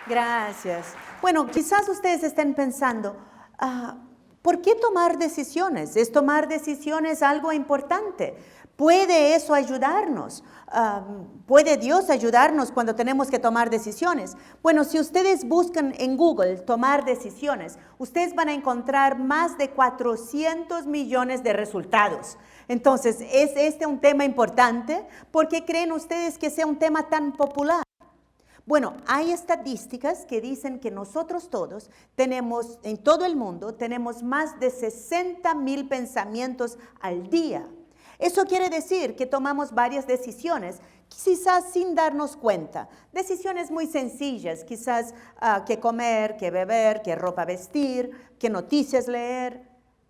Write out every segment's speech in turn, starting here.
Gracias. Bueno, quizás ustedes estén pensando, ¿por qué tomar decisiones? ¿Es tomar decisiones algo importante? ¿Puede eso ayudarnos? ¿Puede Dios ayudarnos cuando tenemos que tomar decisiones? Bueno, si ustedes buscan en Google tomar decisiones, ustedes van a encontrar más de 400 millones de resultados. Entonces, ¿es este un tema importante? ¿Por qué creen ustedes que sea un tema tan popular? Bueno, hay estadísticas que dicen que nosotros todos tenemos, en todo el mundo, tenemos más de 60,000 pensamientos al día. Eso quiere decir que tomamos varias decisiones, quizás sin darnos cuenta. Decisiones muy sencillas, quizás qué comer, qué beber, qué ropa vestir, qué noticias leer.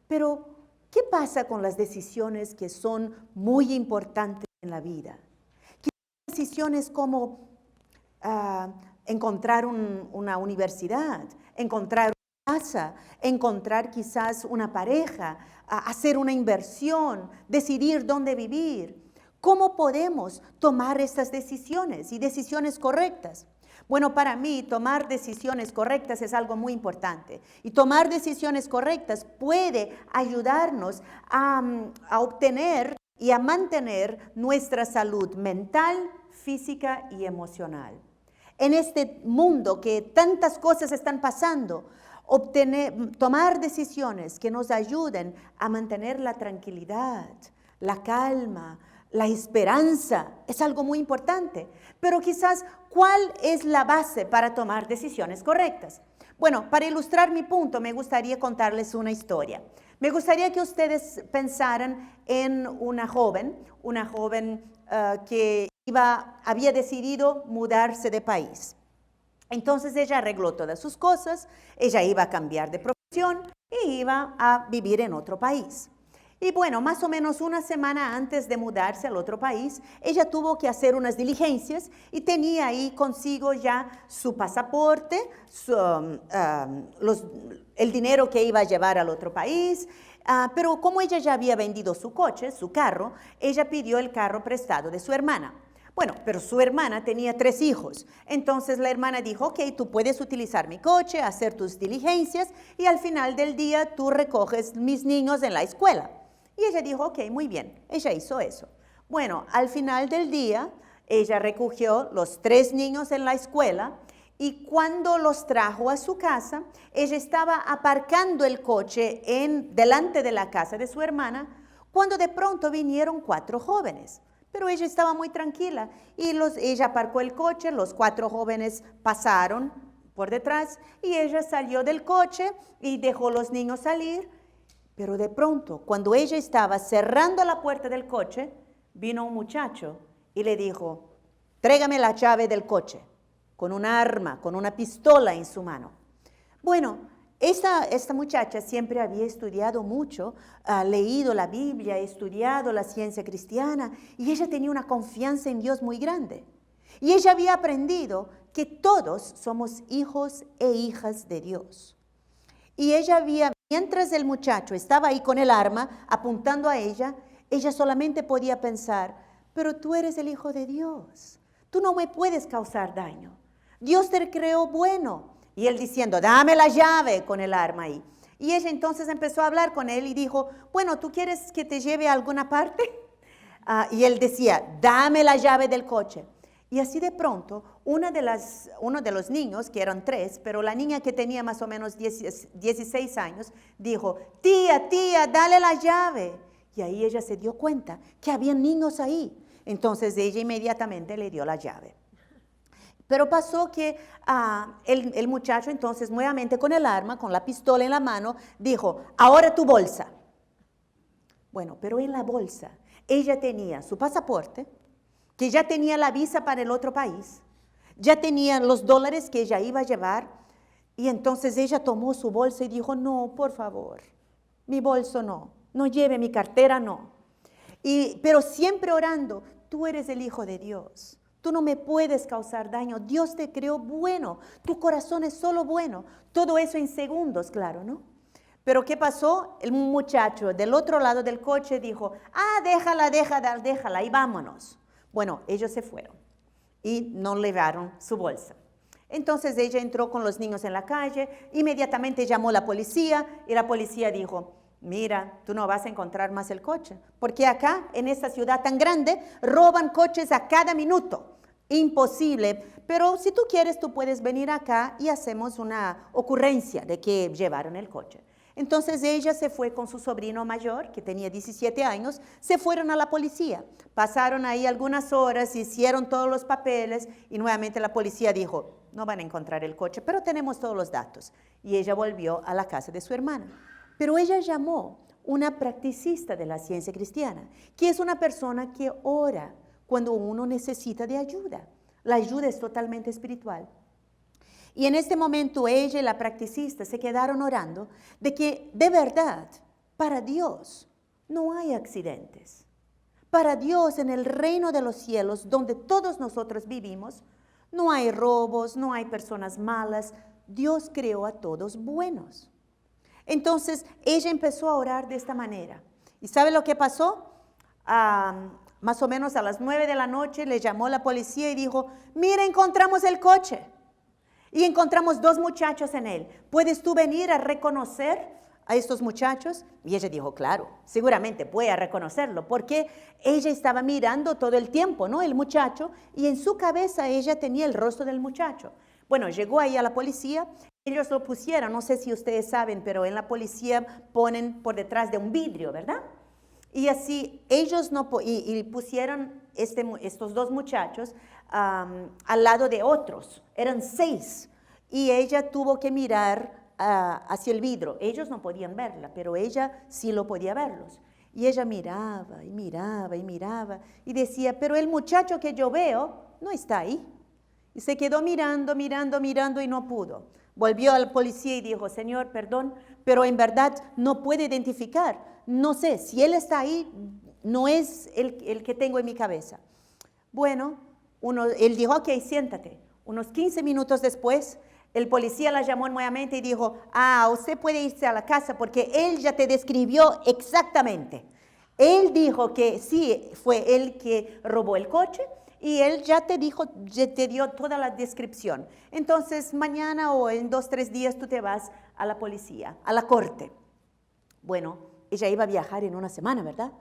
Pero, ¿qué pasa con las decisiones que son muy importantes en la vida? Decisiones como encontrar una universidad, encontrar una casa, encontrar quizás una pareja, hacer una inversión, decidir dónde vivir. ¿Cómo podemos tomar estas decisiones y decisiones correctas? Bueno, para mí tomar decisiones correctas es algo muy importante. Y tomar decisiones correctas puede ayudarnos a obtener y a mantener nuestra salud mental, física y emocional. En este mundo que tantas cosas están pasando, tomar decisiones que nos ayuden a mantener la tranquilidad, la calma, la esperanza, es algo muy importante. Pero quizás, ¿cuál es la base para tomar decisiones correctas? Bueno, para ilustrar mi punto, me gustaría contarles una historia. Me gustaría que ustedes pensaran en una joven que había decidido mudarse de país. Entonces ella arregló todas sus cosas, ella iba a cambiar de profesión e iba a vivir en otro país. Y bueno, más o menos una semana antes de mudarse al otro país, ella tuvo que hacer unas diligencias y tenía ahí consigo ya su pasaporte, el dinero que iba a llevar al otro país. Pero como ella ya había vendido su coche, su carro, ella pidió el carro prestado de su hermana. Bueno, pero su hermana tenía 3 hijos. Entonces la hermana dijo, ok, tú puedes utilizar mi coche, hacer tus diligencias y al final del día tú recoges mis niños en la escuela. Y ella dijo, ok, muy bien. Ella hizo eso. Bueno, al final del día, ella recogió los 3 niños en la escuela y cuando los trajo a su casa, ella estaba aparcando el coche delante de la casa de su hermana cuando de pronto vinieron 4 jóvenes. Pero ella estaba muy tranquila y ella aparcó el coche, los 4 jóvenes pasaron por detrás y ella salió del coche y dejó a los niños salir. Pero de pronto, cuando ella estaba cerrando la puerta del coche, vino un muchacho y le dijo, tráigame la llave del coche, con un arma, con una pistola en su mano. Bueno, esta muchacha siempre había estudiado mucho, leído la Biblia, estudiado la ciencia cristiana y ella tenía una confianza en Dios muy grande. Y ella había aprendido que todos somos hijos e hijas de Dios. Y mientras el muchacho estaba ahí con el arma apuntando a ella solamente podía pensar, pero tú eres el Hijo de Dios, tú no me puedes causar daño, Dios te creó bueno. Y él diciendo, dame la llave con el arma ahí. Y ella entonces empezó a hablar con él y dijo, bueno, ¿tú quieres que te lleve a alguna parte? Y él decía, dame la llave del coche. Y así de pronto, uno de los niños, que eran 3, pero la niña que tenía más o menos 16 años, dijo, tía, dale la llave. Y ahí ella se dio cuenta que había niños ahí. Entonces ella inmediatamente le dio la llave. Pero pasó que el muchacho entonces nuevamente con el arma, con la pistola en la mano, dijo, ahora tu bolsa. Bueno, pero en la bolsa ella tenía su pasaporte, que ya tenía la visa para el otro país, ya tenía los $, que ella iba a llevar, y entonces ella tomó su bolsa y dijo, no, por favor, mi bolso no lleve mi cartera, no. Pero siempre orando, tú eres el Hijo de Dios. Tú no me puedes causar daño. Dios te creó bueno. Tu corazón es solo bueno. Todo eso en segundos, claro, ¿no? Pero ¿qué pasó? El muchacho del otro lado del coche dijo, déjala y vámonos. Bueno, ellos se fueron y no llevaron su bolsa. Entonces ella entró con los niños en la calle, inmediatamente llamó a la policía y la policía dijo, mira, tú no vas a encontrar más el coche, porque acá, en esta ciudad tan grande, roban coches a cada minuto. Imposible, pero si tú quieres, tú puedes venir acá y hacemos una ocurrencia de que llevaron el coche. Entonces ella se fue con su sobrino mayor, que tenía 17 años, se fueron a la policía. Pasaron ahí algunas horas, hicieron todos los papeles y nuevamente la policía dijo, no van a encontrar el coche, pero tenemos todos los datos. Y ella volvió a la casa de su hermana. Pero ella llamó una practicista de la ciencia cristiana, que es una persona que ora cuando uno necesita de ayuda. La ayuda es totalmente espiritual. Y en este momento ella y la practicista se quedaron orando de que de verdad, para Dios no hay accidentes. Para Dios en el reino de los cielos, donde todos nosotros vivimos, no hay robos, no hay personas malas. Dios creó a todos buenos. Entonces ella empezó a orar de esta manera. ¿Y sabe lo que pasó? Más o menos a las 9 de la noche le llamó la policía y dijo, mira, encontramos el coche. Y encontramos 2 muchachos en él. ¿Puedes tú venir a reconocer a estos muchachos? Y ella dijo, claro, seguramente voy a reconocerlo, porque ella estaba mirando todo el tiempo, ¿no? El muchacho, y en su cabeza ella tenía el rostro del muchacho. Bueno, llegó ahí a la policía, ellos lo pusieron, no sé si ustedes saben, pero en la policía ponen por detrás de un vidrio, ¿verdad? Y así ellos y pusieron estos 2 muchachos al lado de otros, eran 6, y ella tuvo que mirar hacia el vidrio. Ellos no podían verla, pero ella sí lo podía verlos. Y ella miraba y miraba y miraba y decía, pero el muchacho que yo veo no está ahí. Y se quedó mirando, mirando, mirando y no pudo. Volvió al policía y dijo, señor, perdón, pero en verdad no puedo identificar. No sé, si él está ahí, no es el que tengo en mi cabeza. Bueno, él dijo, ok, siéntate. Unos 15 minutos después, el policía la llamó nuevamente y dijo, usted puede irse a la casa porque él ya te describió exactamente. Él dijo que sí, fue él que robó el coche y él ya te dijo, ya te dio toda la descripción. Entonces, mañana o en 2 o 3 días tú te vas a la policía, a la corte. Bueno, ella iba a viajar en una semana, ¿verdad?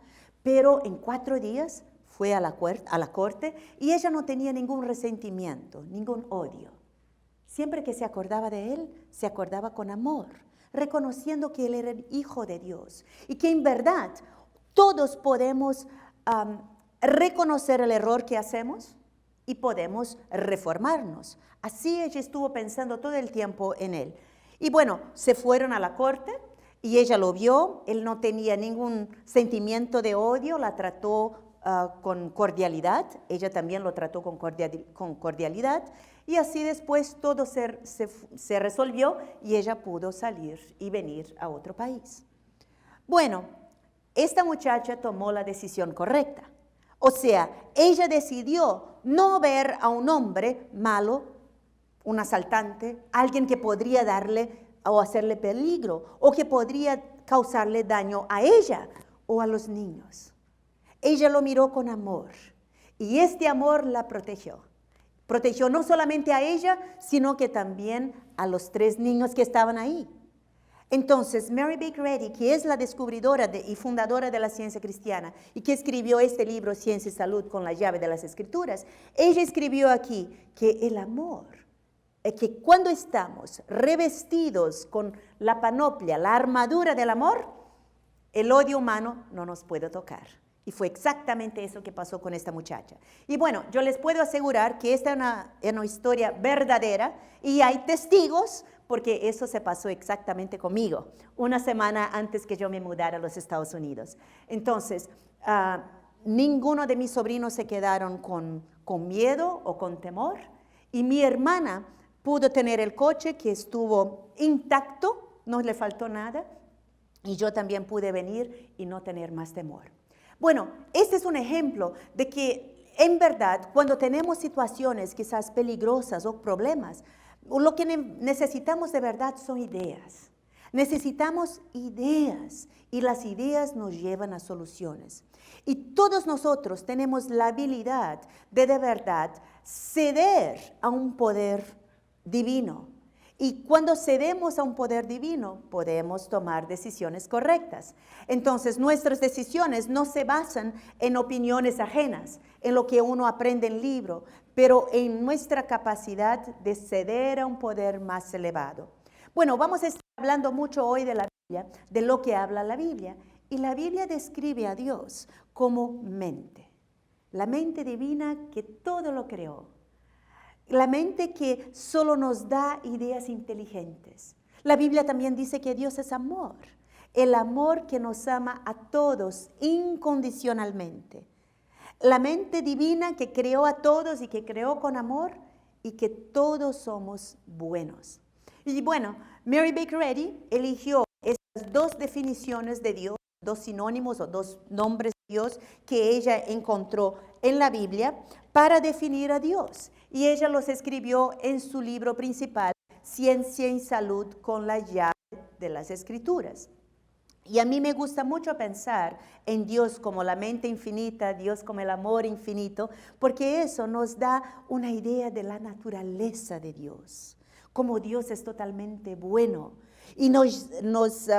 Pero en 4 días fue a la corte y ella no tenía ningún resentimiento, ningún odio. Siempre que se acordaba de él, se acordaba con amor, reconociendo que él era el Hijo de Dios y que en verdad todos podemos reconocer el error que hacemos y podemos reformarnos. Así ella estuvo pensando todo el tiempo en él. Y bueno, se fueron a la corte y ella lo vio, él no tenía ningún sentimiento de odio, la trató con cordialidad, ella también lo trató con cordialidad y así después todo se resolvió y ella pudo salir y venir a otro país. Bueno, esta muchacha tomó la decisión correcta. O sea, ella decidió no ver a un hombre malo, un asaltante, alguien que podría darle o hacerle peligro o que podría causarle daño a ella o a los niños. Ella lo miró con amor y este amor la protegió. Protegió no solamente a ella, sino que también a los 3 niños que estaban ahí. Entonces, Mary Baker Eddy, que es la descubridora y fundadora de la ciencia cristiana y que escribió este libro, Ciencia y Salud con la llave de las Escrituras, ella escribió aquí que el amor, que cuando estamos revestidos con la panoplia, la armadura del amor, el odio humano no nos puede tocar. Y fue exactamente eso que pasó con esta muchacha. Y bueno, yo les puedo asegurar que esta es una historia verdadera y hay testigos porque eso se pasó exactamente conmigo, una semana antes que yo me mudara a los Estados Unidos. Entonces, ninguno de mis sobrinos se quedaron con miedo o con temor y mi hermana pudo tener el coche que estuvo intacto, no le faltó nada y yo también pude venir y no tener más temor. Bueno, este es un ejemplo de que en verdad cuando tenemos situaciones quizás peligrosas o problemas, lo que necesitamos de verdad son ideas. Necesitamos ideas y las ideas nos llevan a soluciones. Y todos nosotros tenemos la habilidad de verdad ceder a un poder divino. Y cuando cedemos a un poder divino, podemos tomar decisiones correctas. Entonces, nuestras decisiones no se basan en opiniones ajenas, en lo que uno aprende en libro, pero en nuestra capacidad de ceder a un poder más elevado. Bueno, vamos a estar hablando mucho hoy de la Biblia, de lo que habla la Biblia. Y la Biblia describe a Dios como mente. La mente divina que todo lo creó. La mente que solo nos da ideas inteligentes. La Biblia también dice que Dios es amor. El amor que nos ama a todos incondicionalmente. La mente divina que creó a todos y que creó con amor y que todos somos buenos. Y bueno, Mary Baker Eddy eligió estas dos definiciones de Dios, dos sinónimos o dos nombres de Dios que ella encontró en la Biblia para definir a Dios. Y ella los escribió en su libro principal, Ciencia y Salud con la llave de las Escrituras. Y a mí me gusta mucho pensar en Dios como la mente infinita, Dios como el amor infinito, porque eso nos da una idea de la naturaleza de Dios, como Dios es totalmente bueno y nos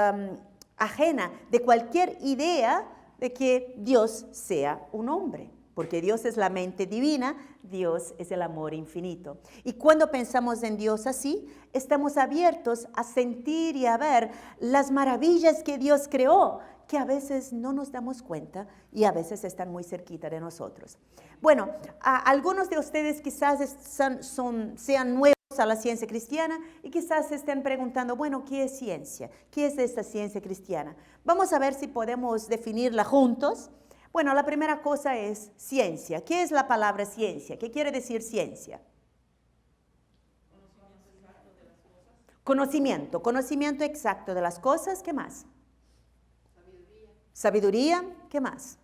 ajena de cualquier idea de que Dios sea un hombre. Porque Dios es la mente divina, Dios es el amor infinito. Y cuando pensamos en Dios así, estamos abiertos a sentir y a ver las maravillas que Dios creó, que a veces no nos damos cuenta y a veces están muy cerquita de nosotros. Bueno, algunos de ustedes quizás sean nuevos a la ciencia cristiana y quizás se estén preguntando, bueno, ¿qué es ciencia? ¿Qué es esta ciencia cristiana? Vamos a ver si podemos definirla juntos. Bueno, la primera cosa es ciencia. ¿Qué es la palabra ciencia? ¿Qué quiere decir ciencia? Conocimiento exacto de las cosas. ¿Qué más? Sabiduría. ¿Qué más?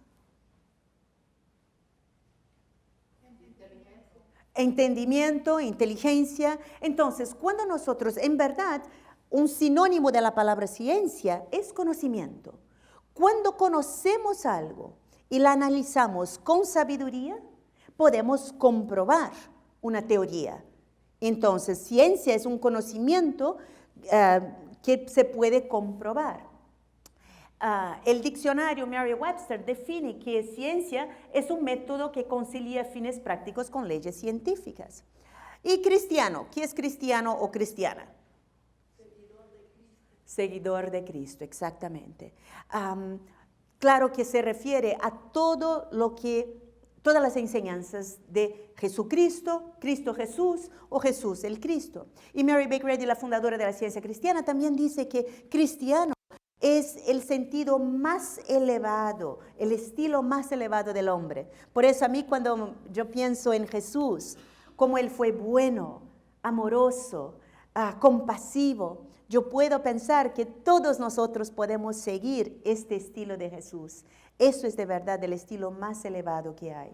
Entendimiento, inteligencia. Entonces, cuando nosotros, en verdad, un sinónimo de la palabra ciencia es conocimiento. Cuando conocemos algo y la analizamos con sabiduría, podemos comprobar una teoría. Entonces, ciencia es un conocimiento que se puede comprobar. El diccionario Merriam-Webster define que ciencia es un método que concilia fines prácticos con leyes científicas. Y cristiano, ¿qué es cristiano o cristiana? Seguidor de Cristo. Seguidor de Cristo, exactamente. Claro que se refiere a todas las enseñanzas de Jesucristo, Cristo Jesús o Jesús el Cristo. Y Mary Baker Eddy, la fundadora de la ciencia cristiana, también dice que cristiano es el sentido más elevado, el estilo más elevado del hombre. Por eso a mí cuando yo pienso en Jesús, como Él fue bueno, amoroso, compasivo, yo puedo pensar que todos nosotros podemos seguir este estilo de Jesús. Eso es de verdad el estilo más elevado que hay.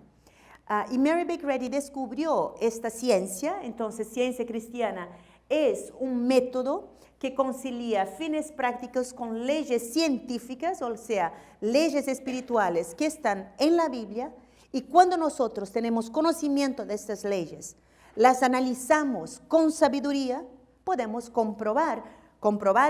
Y Mary Baker Eddy descubrió esta ciencia. Entonces, ciencia cristiana es un método que concilia fines prácticos con leyes científicas, o sea, leyes espirituales que están en la Biblia. Y cuando nosotros tenemos conocimiento de estas leyes, las analizamos con sabiduría, podemos comprobar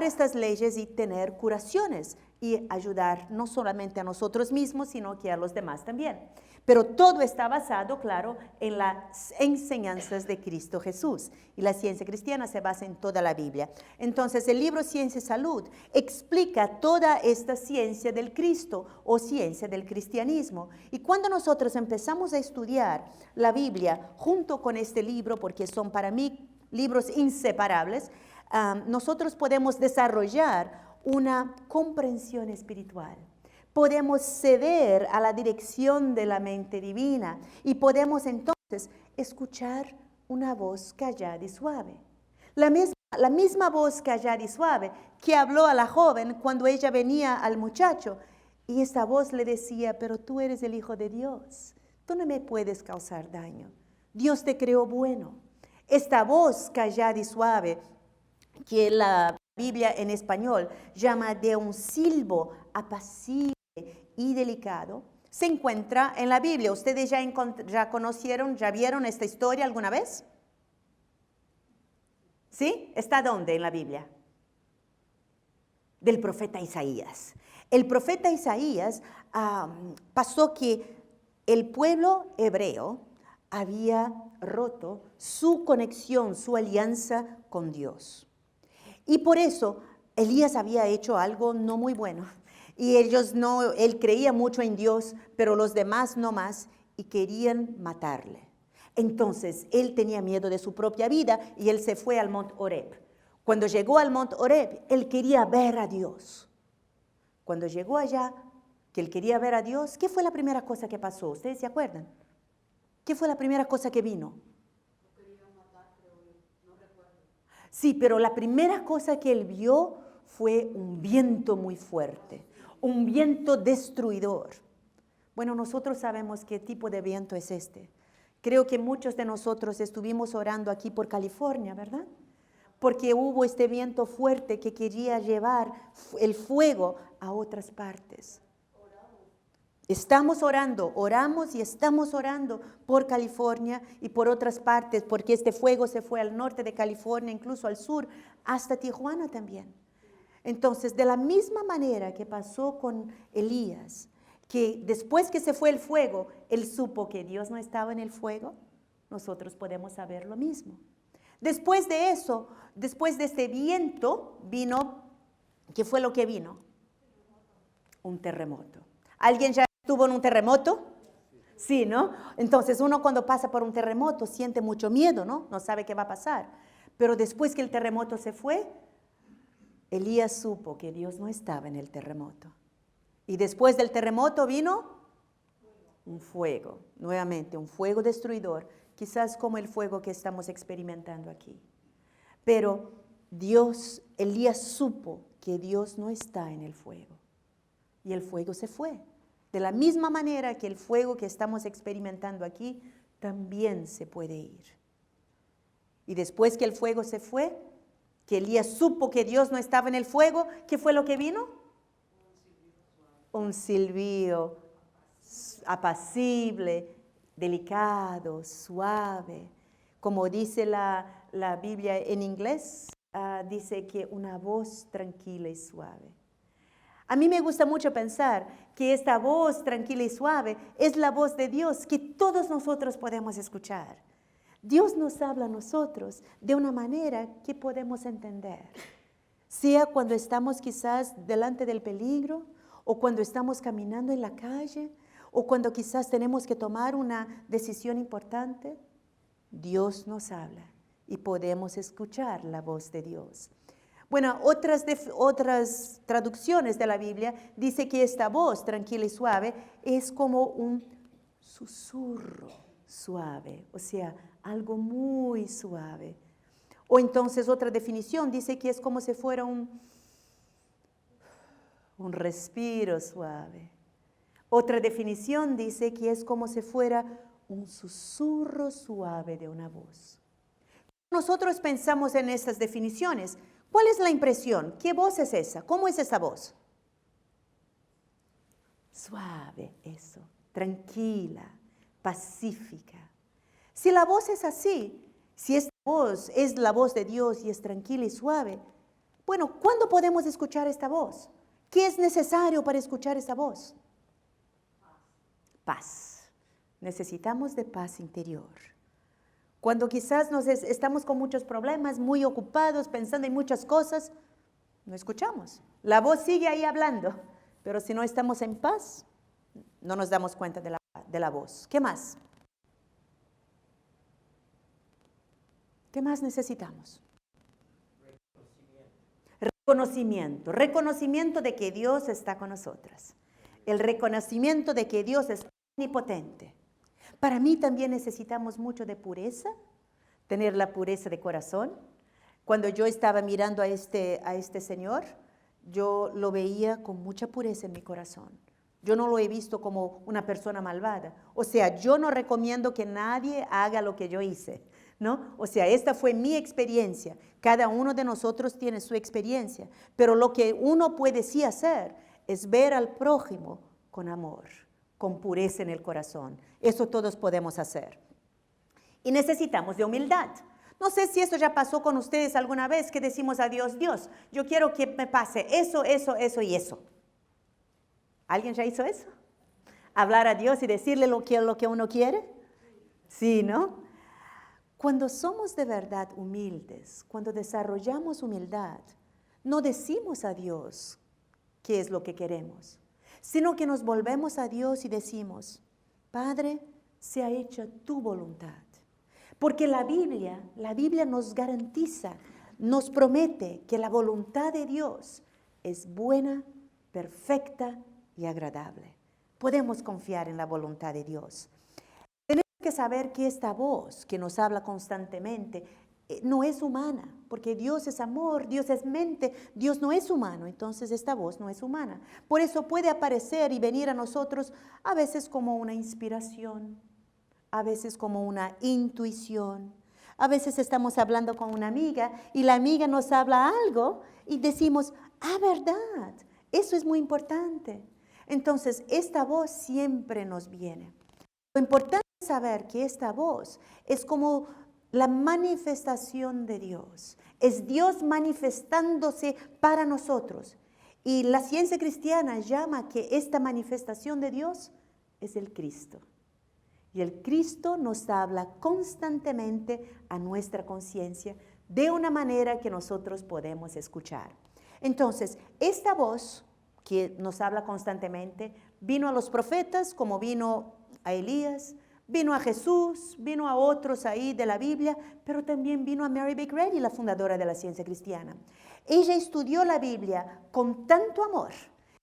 estas leyes y tener curaciones y ayudar no solamente a nosotros mismos, sino que a los demás también. Pero todo está basado, claro, en las enseñanzas de Cristo Jesús. Y la ciencia cristiana se basa en toda la Biblia. Entonces, el libro Ciencia y Salud explica toda esta ciencia del Cristo o ciencia del cristianismo. Y cuando nosotros empezamos a estudiar la Biblia junto con este libro, porque son para mí libros inseparables, nosotros podemos desarrollar una comprensión espiritual. Podemos ceder a la dirección de la mente divina y podemos entonces escuchar una voz callada y suave. La misma voz callada y suave que habló a la joven cuando ella venía al muchacho. Y esta voz le decía, pero tú eres el Hijo de Dios. Tú no me puedes causar daño. Dios te creó bueno. Esta voz callada y suave que la Biblia en español llama de un silbo apacible y delicado, se encuentra en la Biblia. ¿Ustedes ya conocieron, ya vieron esta historia alguna vez? ¿Sí? ¿Está dónde en la Biblia? Del profeta Isaías. El profeta Isaías pasó que el pueblo hebreo había roto su conexión, su alianza con Dios. Y por eso Elías había hecho algo no muy bueno. Y él creía mucho en Dios, pero los demás no más, y querían matarle. Entonces, él tenía miedo de su propia vida y él se fue al monte Horeb. Cuando llegó al monte Horeb, él quería ver a Dios. Cuando llegó allá, que él quería ver a Dios, ¿qué fue la primera cosa que pasó? ¿Ustedes se acuerdan? ¿Qué fue la primera cosa que vino? Lo quería matar, pero no recuerdo. Sí, pero la primera cosa que él vio fue un viento muy fuerte, un viento destruidor. Bueno, nosotros sabemos qué tipo de viento es este. Creo que muchos de nosotros estuvimos orando aquí por California, ¿verdad? Porque hubo este viento fuerte que quería llevar el fuego a otras partes. Estamos orando, oramos y estamos orando por California y por otras partes, porque este fuego se fue al norte de California, incluso al sur, hasta Tijuana también. Entonces, de la misma manera que pasó con Elías, que después que se fue el fuego, él supo que Dios no estaba en el fuego, nosotros podemos saber lo mismo. Después de eso, después de este viento, vino, ¿qué fue lo que vino? Un terremoto. ¿Alguien ya estuvo en un terremoto? Sí, ¿no? Entonces uno cuando pasa por un terremoto siente mucho miedo, ¿no? No sabe qué va a pasar. Pero después que el terremoto se fue, Elías supo que Dios no estaba en el terremoto. Y después del terremoto vino un fuego, nuevamente un fuego destruidor, quizás como el fuego que estamos experimentando aquí. Pero Elías supo que Dios no está en el fuego. Y el fuego se fue. De la misma manera que el fuego que estamos experimentando aquí también se puede ir. Y después que el fuego se fue, que Elías supo que Dios no estaba en el fuego, ¿qué fue lo que vino? Un silbido apacible, delicado, suave. Como dice la Biblia en inglés, dice que una voz tranquila y suave. A mí me gusta mucho pensar que esta voz tranquila y suave es la voz de Dios que todos nosotros podemos escuchar. Dios nos habla a nosotros de una manera que podemos entender. Sea cuando estamos quizás delante del peligro, o cuando estamos caminando en la calle, o cuando quizás tenemos que tomar una decisión importante, Dios nos habla y podemos escuchar la voz de Dios. Bueno, otras traducciones de la Biblia dice que esta voz tranquila y suave es como un susurro suave, o sea, algo muy suave. O entonces otra definición dice que es como si fuera un respiro suave. Otra definición dice que es como si fuera un susurro suave de una voz. Nosotros pensamos en estas definiciones. ¿Cuál es la impresión? ¿Qué voz es esa? ¿Cómo es esa voz? Suave, eso, tranquila, pacífica. Si la voz es así, si esta voz es la voz de Dios y es tranquila y suave, bueno, ¿cuándo podemos escuchar esta voz? ¿Qué es necesario para escuchar esa voz? Paz. Necesitamos de paz interior. Cuando quizás estamos con muchos problemas, muy ocupados, pensando en muchas cosas, no escuchamos. La voz sigue ahí hablando, pero si no estamos en paz, no nos damos cuenta de la voz. ¿Qué más? ¿Qué más necesitamos? Reconocimiento de que Dios está con nosotras. El reconocimiento de que Dios es omnipotente. Para mí también necesitamos mucho de pureza, tener la pureza de corazón. Cuando yo estaba mirando a este señor, yo lo veía con mucha pureza en mi corazón. Yo no lo he visto como una persona malvada. O sea, yo no recomiendo que nadie haga lo que yo hice, ¿no? O sea, esta fue mi experiencia. Cada uno de nosotros tiene su experiencia. Pero lo que uno puede sí hacer es ver al prójimo con amor, con pureza en el corazón. Eso todos podemos hacer. Y necesitamos de humildad. No sé si esto ya pasó con ustedes alguna vez, que decimos a Dios, Dios, yo quiero que me pase eso, eso, eso y eso. ¿Alguien ya hizo eso? ¿Hablar a Dios y decirle lo que uno quiere? Sí, ¿no? Cuando somos de verdad humildes, cuando desarrollamos humildad, no decimos a Dios qué es lo que queremos, sino que nos volvemos a Dios y decimos, Padre, sea hecha tu voluntad. Porque la Biblia nos garantiza, nos promete que la voluntad de Dios es buena, perfecta y agradable. Podemos confiar en la voluntad de Dios. Tenemos que saber que esta voz que nos habla constantemente no es humana, porque Dios es amor, Dios es mente, Dios no es humano, entonces esta voz no es humana. Por eso puede aparecer y venir a nosotros a veces como una inspiración, a veces como una intuición. A veces estamos hablando con una amiga y la amiga nos habla algo y decimos, verdad, eso es muy importante. Entonces, esta voz siempre nos viene. Lo importante es saber que esta voz es como la manifestación de Dios. Es Dios manifestándose para nosotros. Y la ciencia cristiana llama que esta manifestación de Dios es el Cristo. Y el Cristo nos habla constantemente a nuestra conciencia de una manera que nosotros podemos escuchar. Entonces, esta voz que nos habla constantemente vino a los profetas como vino a Elías, vino a Jesús, vino a otros ahí de la Biblia, pero también vino a Mary Baker Eddy, la fundadora de la ciencia cristiana. Ella estudió la Biblia con tanto amor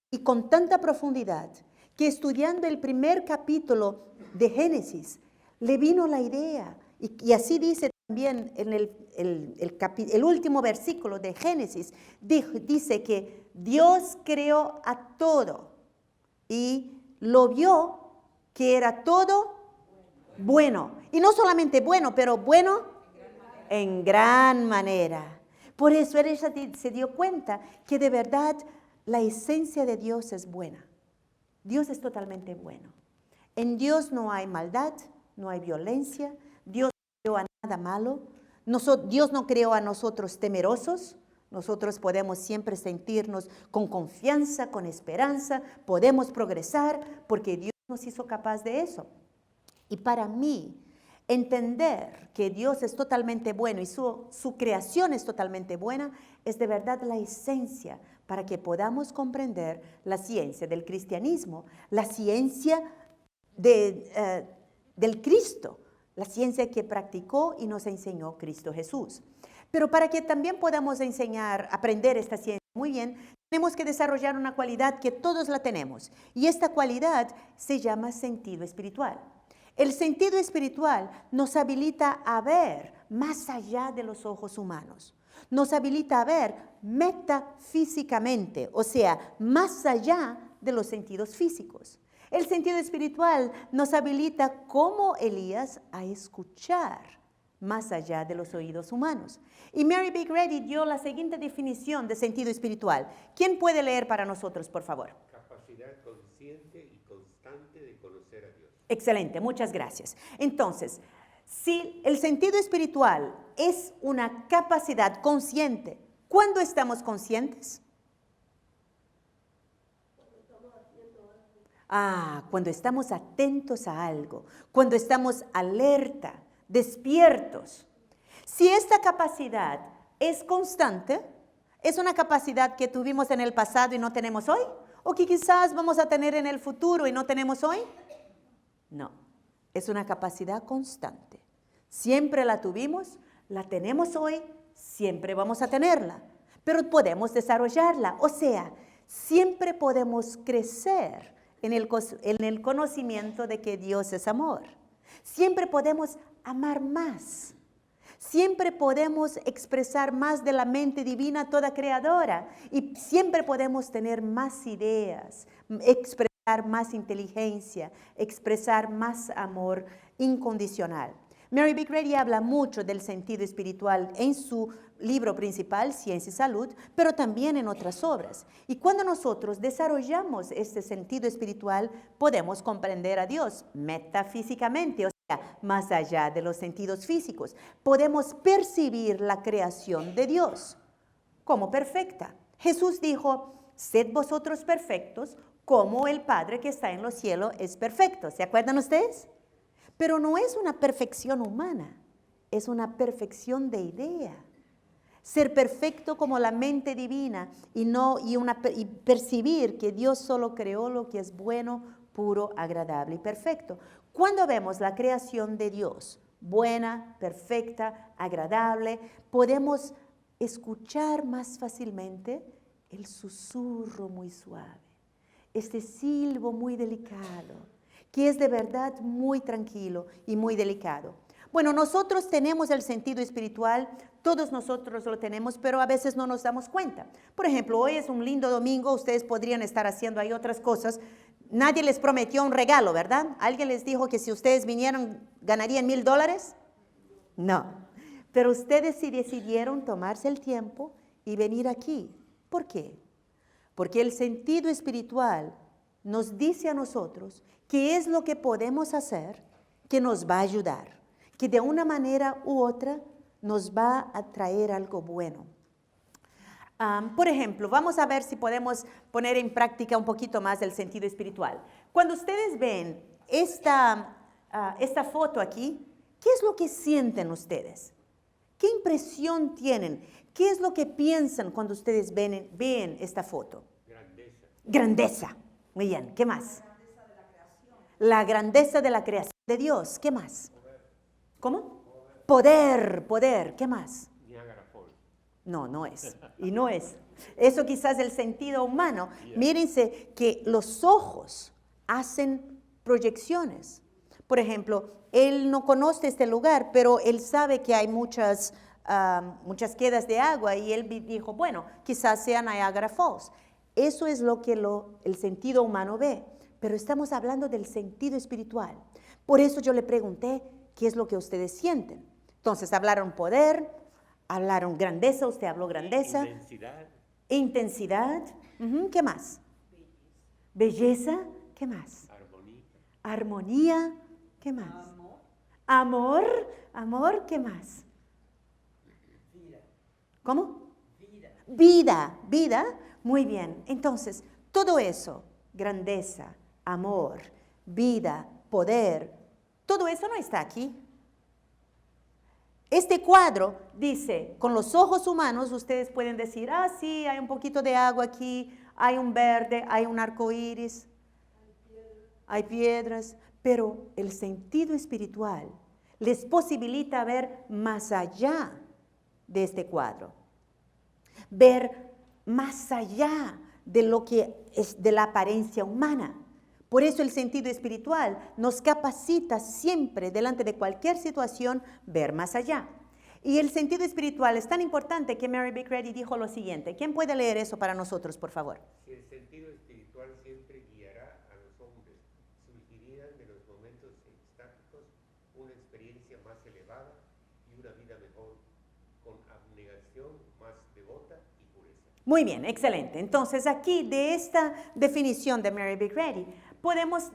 y con tanta profundidad que estudiando el primer capítulo de Génesis le vino la idea, y así dice también en el último versículo de Génesis, dice que Dios creó a todo y lo vio que era todo bueno. Y no solamente bueno, pero bueno en gran manera. Por eso ella se dio cuenta que de verdad la esencia de Dios es buena. Dios es totalmente bueno. En Dios no hay maldad, no hay violencia. Dios no creó a nada malo. Dios no creó a nosotros temerosos. Nosotros podemos siempre sentirnos con confianza, con esperanza. Podemos progresar porque Dios nos hizo capaz de eso. Y para mí, entender que Dios es totalmente bueno y su creación es totalmente buena, es de verdad la esencia para que podamos comprender la ciencia del cristianismo, la ciencia del Cristo, la ciencia que practicó y nos enseñó Cristo Jesús. Pero para que también podamos aprender esta ciencia muy bien, tenemos que desarrollar una cualidad que todos la tenemos. Y esta cualidad se llama sentido espiritual. El sentido espiritual nos habilita a ver más allá de los ojos humanos. Nos habilita a ver metafísicamente, o sea, más allá de los sentidos físicos. El sentido espiritual nos habilita, como Elías, a escuchar más allá de los oídos humanos. Y Mary Baker Eddy dio la siguiente definición de sentido espiritual. ¿Quién puede leer para nosotros, por favor? Capacidad consciente y constante de conocer a Dios. Excelente, muchas gracias. Entonces, si el sentido espiritual es una capacidad consciente, ¿cuándo estamos conscientes? Cuando estamos atentos a algo, cuando estamos alerta, despiertos. Si esta capacidad es constante, ¿es una capacidad que tuvimos en el pasado y no tenemos hoy? ¿O que quizás vamos a tener en el futuro y no tenemos hoy? No, es una capacidad constante. Siempre la tuvimos, la tenemos hoy, siempre vamos a tenerla, pero podemos desarrollarla. O sea, siempre podemos crecer en el conocimiento de que Dios es amor. Siempre podemos amar más. Siempre podemos expresar más de la mente divina toda creadora. Y siempre podemos tener más ideas, expresar más inteligencia, expresar más amor incondicional. Mary Baker Eddy habla mucho del sentido espiritual en su libro principal, Ciencia y Salud, pero también en otras obras. Y cuando nosotros desarrollamos este sentido espiritual, podemos comprender a Dios metafísicamente, o más allá de los sentidos físicos. Podemos percibir la creación de Dios como perfecta. Jesús dijo, sed vosotros perfectos como el Padre que está en los cielos es perfecto. ¿Se acuerdan ustedes? Pero no es una perfección humana, es una perfección de idea. Ser perfecto como la mente divina y percibir que Dios solo creó lo que es bueno, puro, agradable y perfecto. Cuando vemos la creación de Dios, buena, perfecta, agradable, podemos escuchar más fácilmente el susurro muy suave, este silbo muy delicado, que es de verdad muy tranquilo y muy delicado. Bueno, nosotros tenemos el sentido espiritual, todos nosotros lo tenemos, pero a veces no nos damos cuenta. Por ejemplo, hoy es un lindo domingo, ustedes podrían estar haciendo ahí otras cosas. Nadie les prometió un regalo, ¿verdad? ¿Alguien les dijo que si ustedes vinieran ganarían $1,000? No, pero ustedes sí decidieron tomarse el tiempo y venir aquí. ¿Por qué? Porque el sentido espiritual nos dice a nosotros qué es lo que podemos hacer que nos va a ayudar, que de una manera u otra nos va a traer algo bueno. Por ejemplo, vamos a ver si podemos poner en práctica un poquito más el sentido espiritual. Cuando ustedes ven esta foto aquí, ¿qué es lo que sienten ustedes? ¿Qué impresión tienen? ¿Qué es lo que piensan cuando ustedes ven esta foto? Grandeza. Grandeza. Muy bien, ¿qué más? La grandeza de la creación de Dios. ¿Qué más? ¿Cómo? Poder. ¿Qué más? Niagara Falls. No es. Y no es. Eso quizás es el sentido humano. Mírense que los ojos hacen proyecciones. Por ejemplo, él no conoce este lugar, pero él sabe que hay muchas quedas de agua y él dijo, bueno, quizás sea Niagara Falls. Eso es lo que el sentido humano ve, pero estamos hablando del sentido espiritual. Por eso yo le pregunté, ¿qué es lo que ustedes sienten? Entonces, hablaron poder, hablaron grandeza, usted habló grandeza. Intensidad. Intensidad. ¿Qué más? Belleza. ¿Qué más? Armonía. Armonía. ¿Qué más? Amor. ¿Qué más? Vida. ¿Cómo? Vida. Vida. Muy bien. Entonces, todo eso, grandeza, amor, vida, poder, todo eso no está aquí. Este cuadro dice, con los ojos humanos ustedes pueden decir, sí, hay un poquito de agua aquí, hay un verde, hay un arco iris, hay piedras, pero el sentido espiritual les posibilita ver más allá de este cuadro, ver más allá de lo que es de la apariencia humana. Por eso el sentido espiritual nos capacita siempre, delante de cualquier situación, ver más allá. Y el sentido espiritual es tan importante que Mary Baker dijo lo siguiente. ¿Quién puede leer eso para nosotros, por favor? Si el sentido espiritual siempre guiará a los hombres, surgirían de los momentos extáticos una experiencia más elevada y una vida mejor, con abnegación más devota y pureza. Muy bien, excelente. Entonces aquí de esta definición de Mary Baker podemos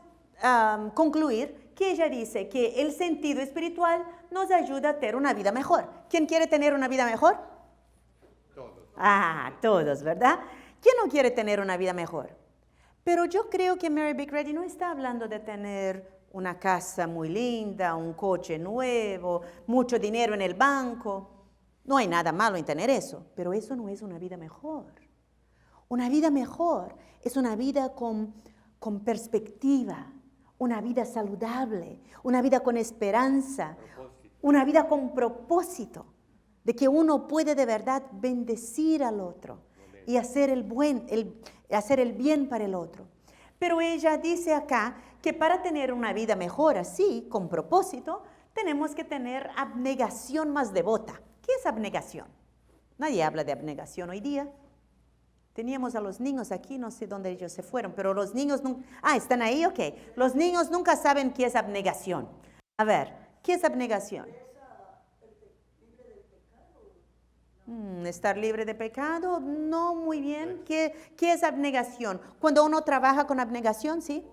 concluir que ella dice que el sentido espiritual nos ayuda a tener una vida mejor. ¿Quién quiere tener una vida mejor? Todos. Todos, ¿verdad? ¿Quién no quiere tener una vida mejor? Pero yo creo que Mary Baker no está hablando de tener una casa muy linda, un coche nuevo, mucho dinero en el banco. No hay nada malo en tener eso, pero eso no es una vida mejor. Una vida mejor es una vida con perspectiva, una vida saludable, una vida con esperanza, una vida con propósito, de que uno puede de verdad bendecir al otro y hacer el bien para el otro. Pero ella dice acá que para tener una vida mejor así, con propósito, tenemos que tener abnegación más devota. ¿Qué es abnegación? Nadie habla de abnegación hoy día. Teníamos a los niños aquí, no sé dónde ellos se fueron, pero los niños nunca... ¿están ahí? Ok. Los niños nunca saben qué es abnegación. A ver, ¿qué es abnegación? ¿Estar libre de pecado? No, muy bien. ¿Qué es abnegación? Cuando uno trabaja con abnegación, ¿sí?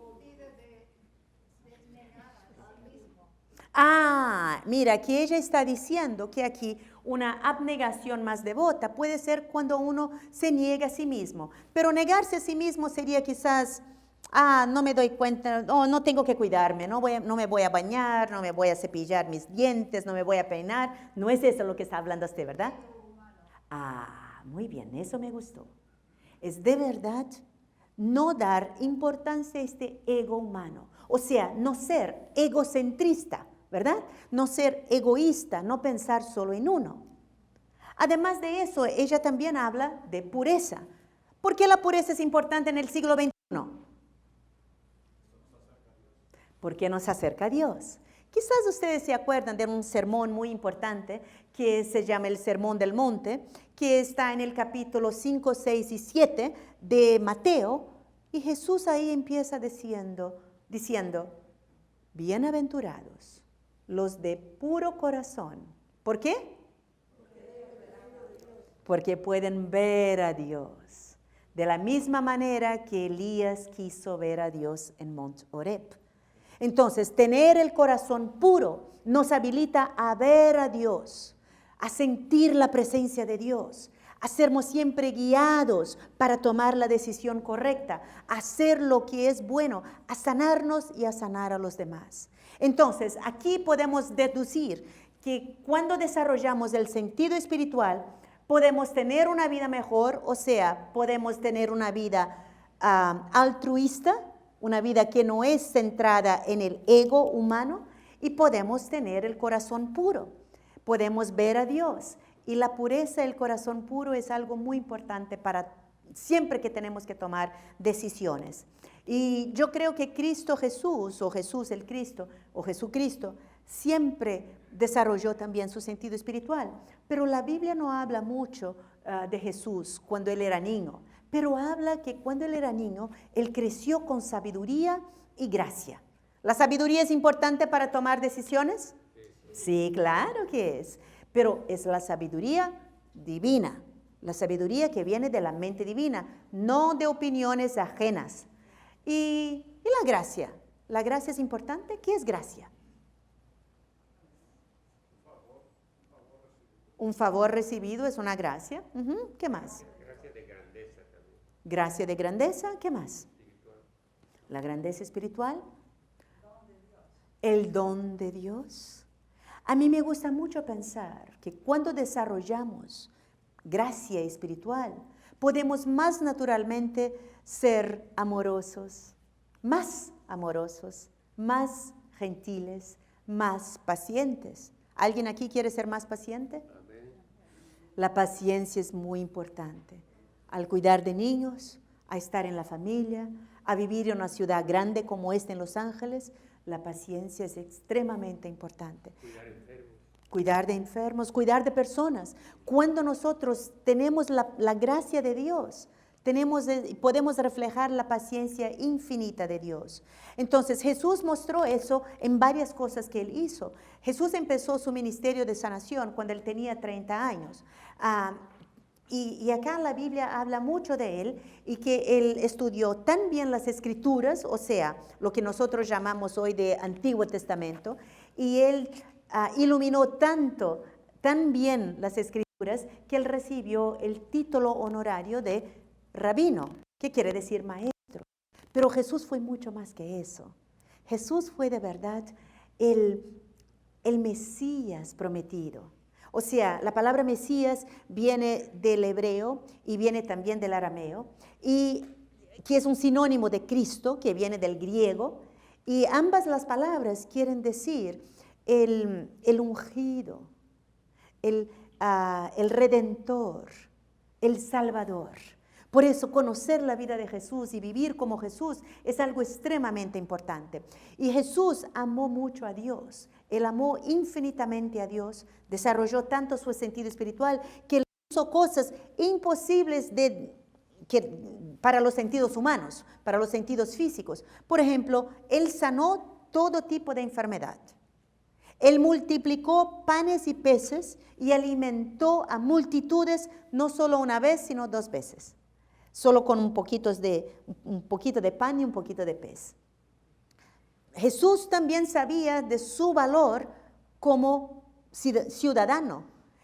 Mira, aquí ella está diciendo que aquí una abnegación más devota puede ser cuando uno se niega a sí mismo. Pero negarse a sí mismo sería quizás, no me doy cuenta, no tengo que cuidarme, no me voy a bañar, no me voy a cepillar mis dientes, no me voy a peinar. No es eso lo que está hablando usted, ¿verdad? Muy bien, eso me gustó. Es de verdad no dar importancia a este ego humano. O sea, no ser egocentrista, ¿verdad? No ser egoísta, no pensar solo en uno. Además de eso, ella también habla de pureza. ¿Por qué la pureza es importante en el siglo XXI? Porque nos acerca a Dios. Quizás ustedes se acuerdan de un sermón muy importante que se llama el Sermón del Monte, que está en el capítulo 5, 6 y 7 de Mateo, y Jesús ahí empieza diciendo, bienaventurados los de puro corazón. ¿Por qué? Porque pueden ver a Dios. De la misma manera que Elías quiso ver a Dios en Mont Horeb. Entonces, tener el corazón puro nos habilita a ver a Dios, a sentir la presencia de Dios, a sermos siempre guiados para tomar la decisión correcta, a hacer lo que es bueno, a sanarnos y a sanar a los demás. Entonces, aquí podemos deducir que cuando desarrollamos el sentido espiritual, podemos tener una vida mejor, o sea, podemos tener una vida altruista, una vida que no es centrada en el ego humano, y podemos tener el corazón puro. Podemos ver a Dios. Y la pureza del corazón puro es algo muy importante para siempre que tenemos que tomar decisiones. Y yo creo que Cristo Jesús, o Jesús el Cristo, o Jesucristo, siempre desarrolló también su sentido espiritual. Pero la Biblia no habla mucho de Jesús cuando él era niño. Pero habla que cuando él era niño, él creció con sabiduría y gracia. ¿La sabiduría es importante para tomar decisiones? Sí, claro que es. Pero es la sabiduría divina. La sabiduría que viene de la mente divina, no de opiniones ajenas. Y la gracia. ¿La gracia es importante? ¿Qué es gracia? Un favor recibido es una gracia. ¿Qué más? Gracia de grandeza también. Gracia de grandeza, ¿qué más? Espiritual. La grandeza espiritual. El don de Dios. A mí me gusta mucho pensar que cuando desarrollamos gracia espiritual, podemos más naturalmente ser amorosos, más gentiles, más pacientes. ¿Alguien aquí quiere ser más paciente? Amén. La paciencia es muy importante. Al cuidar de niños, a estar en la familia, a vivir en una ciudad grande como esta en Los Ángeles, la paciencia es extremadamente importante. Cuidar de enfermos, cuidar de personas. Cuando nosotros tenemos la gracia de Dios, podemos reflejar la paciencia infinita de Dios. Entonces Jesús mostró eso en varias cosas que él hizo. Jesús empezó su ministerio de sanación cuando él tenía 30 años. Y acá la Biblia habla mucho de él y que él estudió tan bien las Escrituras, o sea, lo que nosotros llamamos hoy de Antiguo Testamento, y él iluminó tan bien las Escrituras que él recibió el título honorario de rabino, que quiere decir maestro. Pero Jesús fue mucho más que eso. Jesús fue de verdad el Mesías prometido. O sea, la palabra Mesías viene del hebreo y viene también del arameo, y que es un sinónimo de Cristo, que viene del griego, y ambas las palabras quieren decir el ungido, el redentor, el salvador. Por eso conocer la vida de Jesús y vivir como Jesús es algo extremadamente importante. Y Jesús amó mucho a Dios. Él amó infinitamente a Dios, desarrolló tanto su sentido espiritual que él hizo cosas imposibles para los sentidos humanos, para los sentidos físicos. Por ejemplo, él sanó todo tipo de enfermedad. Él multiplicó panes y peces y alimentó a multitudes no solo una vez, sino 2 veces. Solo con un poquito de pan y un poquito de pez. Jesús también sabía de su valor como ciudadano.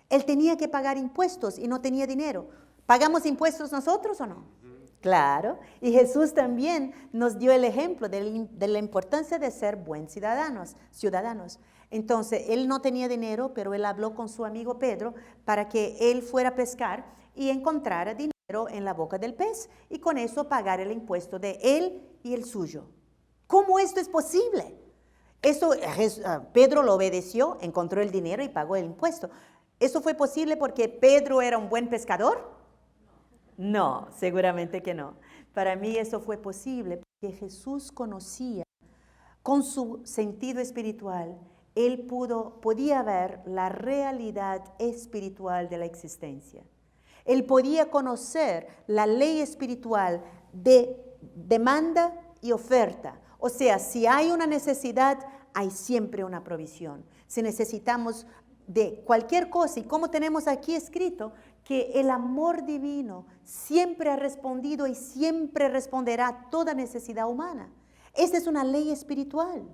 Él tenía que pagar impuestos y no tenía dinero. ¿Pagamos impuestos nosotros o no? Claro. Y Jesús también nos dio el ejemplo de la importancia de ser buenos ciudadanos. Entonces, él no tenía dinero, pero él habló con su amigo Pedro para que él fuera a pescar y encontrara dinero en la boca del pez y con eso pagar el impuesto de él y el suyo. ¿Cómo esto es posible? Pedro lo obedeció, encontró el dinero y pagó el impuesto. ¿Eso fue posible porque Pedro era un buen pescador? No, seguramente que no. Para mí eso fue posible porque Jesús conocía con su sentido espiritual, él podía ver la realidad espiritual de la existencia. Él podía conocer la ley espiritual de demanda y oferta. O sea, si hay una necesidad, hay siempre una provisión. Si necesitamos de cualquier cosa, y como tenemos aquí escrito, que el amor divino siempre ha respondido y siempre responderá a toda necesidad humana. Esta es una ley espiritual,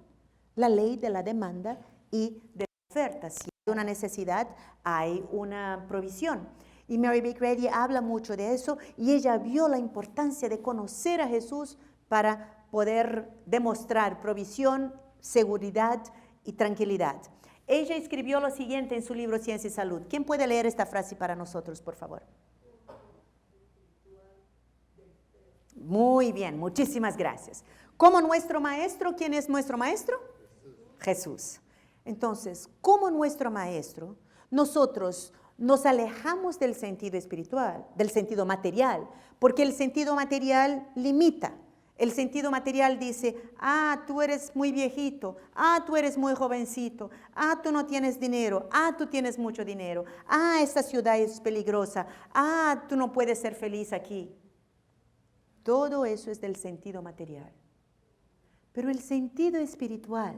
la ley de la demanda y de la oferta. Si hay una necesidad, hay una provisión. Y Mary Baker Eddy habla mucho de eso y ella vio la importancia de conocer a Jesús para poder demostrar provisión, seguridad y tranquilidad. Ella escribió lo siguiente en su libro Ciencia y Salud. ¿Quién puede leer esta frase para nosotros, por favor? Muy bien, muchísimas gracias. Como nuestro maestro, ¿quién es nuestro maestro? Jesús. Entonces, como nuestro maestro, nosotros nos alejamos del sentido espiritual, del sentido material, porque el sentido material limita. El sentido material dice, tú eres muy viejito, tú eres muy jovencito, tú no tienes dinero, tú tienes mucho dinero, esta ciudad es peligrosa, tú no puedes ser feliz aquí. Todo eso es del sentido material. Pero el sentido espiritual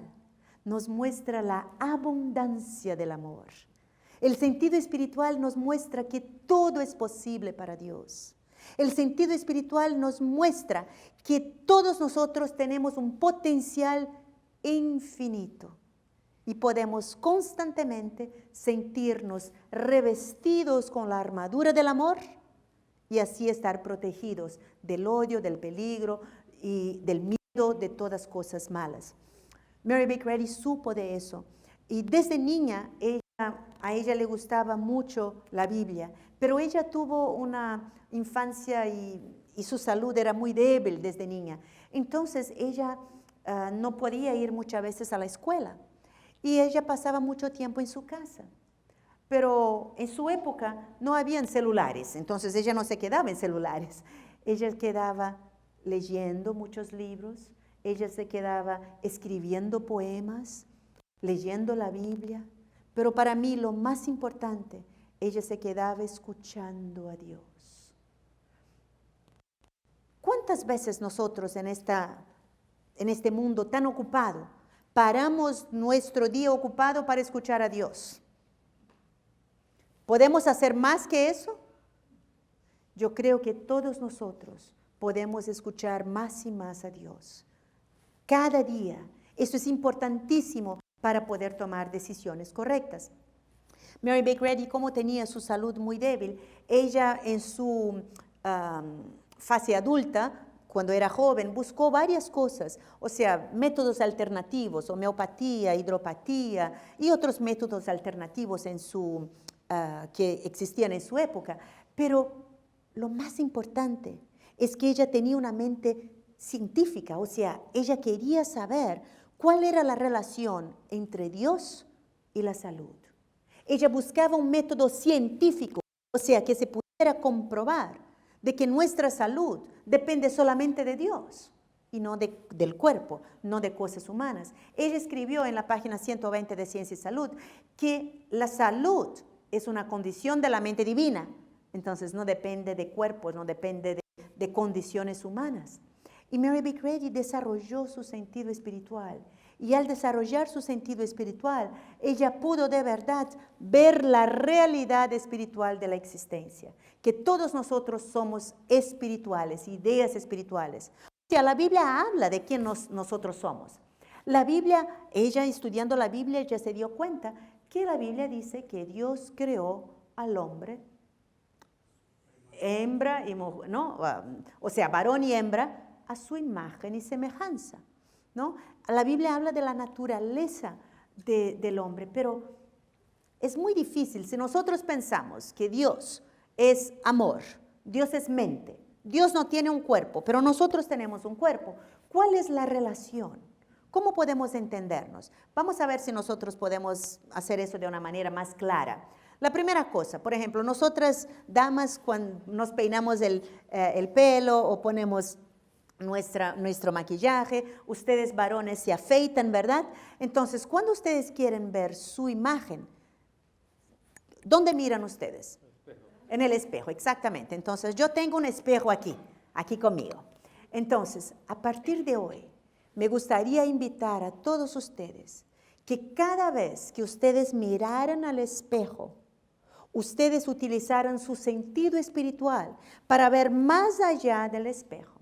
nos muestra la abundancia del amor. El sentido espiritual nos muestra que todo es posible para Dios. El sentido espiritual nos muestra que todos nosotros tenemos un potencial infinito y podemos constantemente sentirnos revestidos con la armadura del amor y así estar protegidos del odio, del peligro y del miedo de todas cosas malas. Mary Baker Eddy supo de eso y desde niña a ella le gustaba mucho la Biblia, pero ella tuvo una infancia y su salud era muy débil desde niña. Entonces ella no podía ir muchas veces a la escuela y ella pasaba mucho tiempo en su casa. Pero en su época no habían celulares, entonces ella no se quedaba en celulares. Ella quedaba leyendo muchos libros, ella se quedaba escribiendo poemas, leyendo la Biblia. Pero para mí lo más importante, ella se quedaba escuchando a Dios. ¿Cuántas veces nosotros en este mundo tan ocupado paramos nuestro día ocupado para escuchar a Dios? ¿Podemos hacer más que eso? Yo creo que todos nosotros podemos escuchar más y más a Dios. Cada día. Eso es importantísimo para poder tomar decisiones correctas. Mary Baker Eddy, como tenía su salud muy débil, ella en su fase adulta, cuando era joven, buscó varias cosas, o sea, métodos alternativos, homeopatía, hidropatía y otros métodos alternativos que existían en su época. Pero lo más importante es que ella tenía una mente científica, o sea, ella quería saber cuál era la relación entre Dios y la salud. Ella buscaba un método científico, o sea, que se pudiera comprobar de que nuestra salud depende solamente de Dios y no del cuerpo, no de cosas humanas. Ella escribió en la página 120 de Ciencia y Salud que la salud es una condición de la mente divina, entonces no depende de cuerpos, no depende de condiciones humanas. Y Mary Baker Eddy desarrolló su sentido espiritual. Y al desarrollar su sentido espiritual, ella pudo de verdad ver la realidad espiritual de la existencia. Que todos nosotros somos espirituales, ideas espirituales. O sea, la Biblia habla de quién nosotros somos. La Biblia, ella estudiando la Biblia, ya se dio cuenta que la Biblia dice que Dios creó al hombre, hembra y mujer, ¿no? O sea, varón y hembra, a su imagen y semejanza, ¿no? La Biblia habla de la naturaleza del hombre, pero es muy difícil. Si nosotros pensamos que Dios es amor, Dios es mente, Dios no tiene un cuerpo, pero nosotros tenemos un cuerpo, ¿cuál es la relación? ¿Cómo podemos entendernos? Vamos a ver si nosotros podemos hacer eso de una manera más clara. La primera cosa, por ejemplo, nosotras damas cuando nos peinamos el pelo o ponemos nuestro maquillaje, ustedes varones se afeitan, ¿verdad? Entonces, cuando ustedes quieren ver su imagen, ¿dónde miran ustedes? En el espejo, exactamente. Entonces, yo tengo un espejo aquí conmigo. Entonces, a partir de hoy, me gustaría invitar a todos ustedes que cada vez que ustedes miraran al espejo, ustedes utilizaran su sentido espiritual para ver más allá del espejo.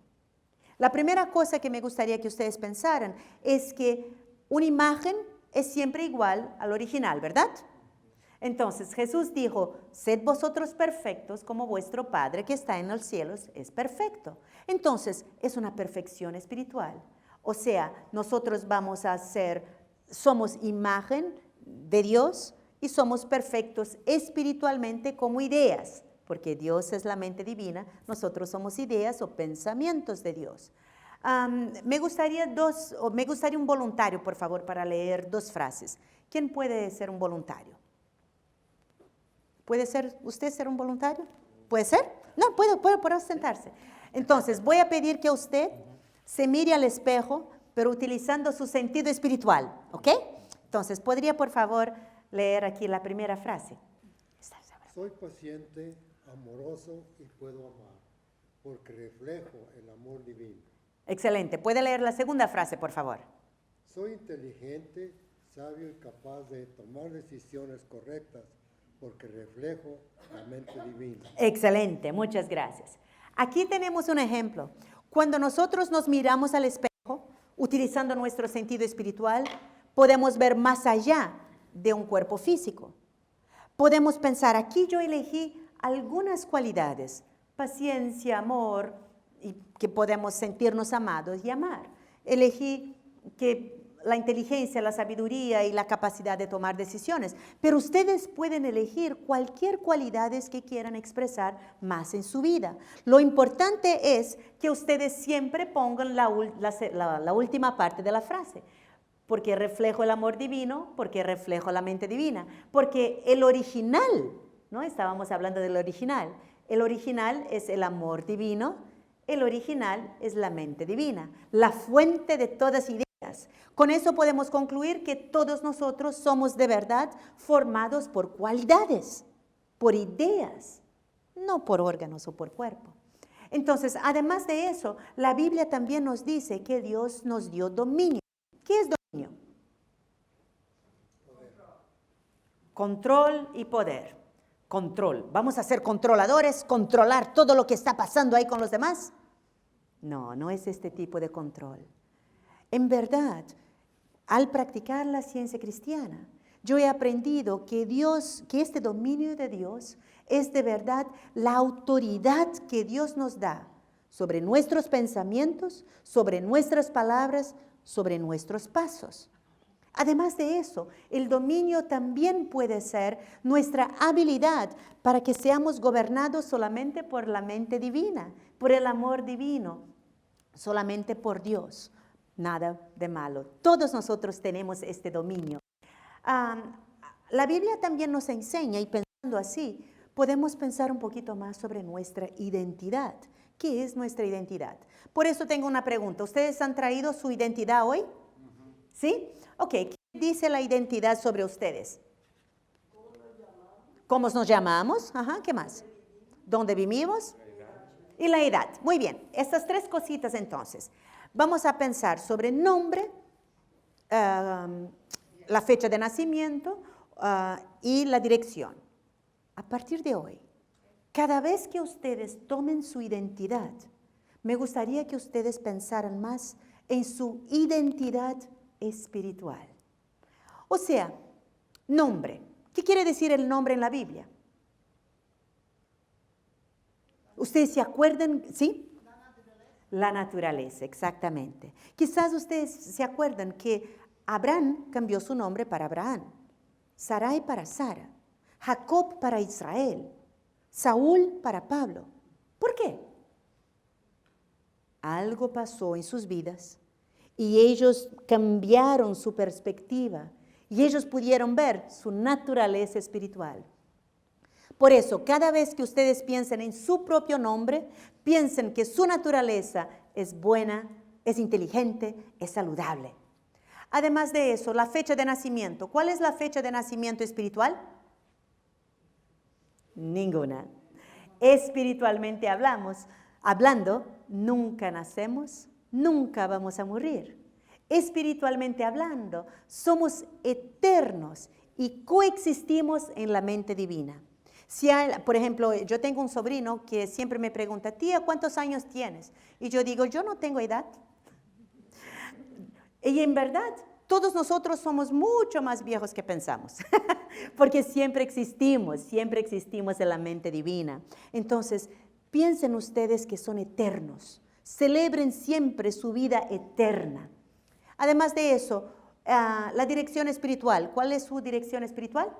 La primera cosa que me gustaría que ustedes pensaran es que una imagen es siempre igual al original, ¿verdad? Entonces Jesús dijo, sed vosotros perfectos como vuestro Padre que está en los cielos es perfecto. Entonces es una perfección espiritual. O sea, nosotros somos imagen de Dios y somos perfectos espiritualmente como ideas, porque Dios es la mente divina, nosotros somos ideas o pensamientos de Dios. Me gustaría un voluntario, por favor, para leer 2 frases. ¿Quién puede ser un voluntario? ¿Puede ser usted ser un voluntario? ¿Puede ser? No, puede sentarse. Entonces, voy a pedir que usted se mire al espejo, pero utilizando su sentido espiritual, ¿ok? Entonces, ¿podría, por favor, leer aquí la primera frase? Soy paciente, amoroso y puedo amar, porque reflejo el amor divino. Excelente. ¿Puede leer la segunda frase, por favor? Soy inteligente, sabio y capaz de tomar decisiones correctas, porque reflejo la mente divina. Excelente, muchas gracias. Aquí tenemos un ejemplo. Cuando nosotros nos miramos al espejo, utilizando nuestro sentido espiritual, podemos ver más allá de un cuerpo físico. Podemos pensar, aquí yo elegí algunas cualidades, paciencia, amor, y que podemos sentirnos amados y amar. Elegí que la inteligencia, la sabiduría y la capacidad de tomar decisiones, pero ustedes pueden elegir cualquier cualidades que quieran expresar más en su vida. Lo importante es que ustedes siempre pongan la última parte de la frase. Porque reflejo el amor divino, porque reflejo la mente divina, porque el original, ¿no? Estábamos hablando del original. El original es el amor divino, el original es la mente divina, la fuente de todas ideas. Con eso podemos concluir que todos nosotros somos de verdad formados por cualidades, por ideas, no por órganos o por cuerpo. Entonces, además de eso, la Biblia también nos dice que Dios nos dio dominio. ¿Qué es dominio? Control y poder. Control. ¿Vamos a ser controladores? ¿Controlar todo lo que está pasando ahí con los demás? No, no es este tipo de control. En verdad, al practicar la ciencia cristiana, yo he aprendido que este dominio de Dios es de verdad la autoridad que Dios nos da sobre nuestros pensamientos, sobre nuestras palabras, sobre nuestros pasos. Además de eso, el dominio también puede ser nuestra habilidad para que seamos gobernados solamente por la mente divina, por el amor divino, solamente por Dios. Nada de malo. Todos nosotros tenemos este dominio. La Biblia también nos enseña, y pensando así, podemos pensar un poquito más sobre nuestra identidad. ¿Qué es nuestra identidad? Por eso tengo una pregunta. ¿Ustedes han traído su identidad hoy? ¿Sí? Ok, ¿qué dice la identidad sobre ustedes? ¿Cómo nos llamamos? Ajá, ¿qué más? ¿Dónde vivimos? Y la edad. Muy bien, estas 3 cositas entonces. Vamos a pensar sobre nombre, la fecha de nacimiento y la dirección. A partir de hoy, cada vez que ustedes tomen su identidad, me gustaría que ustedes pensaran más en su identidad espiritual. O sea, nombre. ¿Qué quiere decir el nombre en la Biblia? ¿Ustedes se acuerdan? ¿Sí? La naturaleza, exactamente. Quizás ustedes se acuerdan que Abraham cambió su nombre para Abraham, Sarai para Sara, Jacob para Israel, Saúl para Pablo. ¿Por qué? Algo pasó en sus vidas y ellos cambiaron su perspectiva y ellos pudieron ver su naturaleza espiritual. Por eso, cada vez que ustedes piensen en su propio nombre, piensen que su naturaleza es buena, es inteligente, es saludable. Además de eso, la fecha de nacimiento. ¿Cuál es la fecha de nacimiento espiritual? Ninguna. Espiritualmente hablando, nunca nacemos, nunca vamos a morir. Espiritualmente hablando, somos eternos y coexistimos en la mente divina. Si hay, por ejemplo, yo tengo un sobrino que siempre me pregunta, tía, ¿cuántos años tienes? Y yo digo, yo no tengo edad. Y en verdad, todos nosotros somos mucho más viejos que pensamos, porque siempre existimos en la mente divina. Entonces, piensen ustedes que son eternos, celebren siempre su vida eterna. Además de eso, la dirección espiritual, ¿cuál es su dirección espiritual?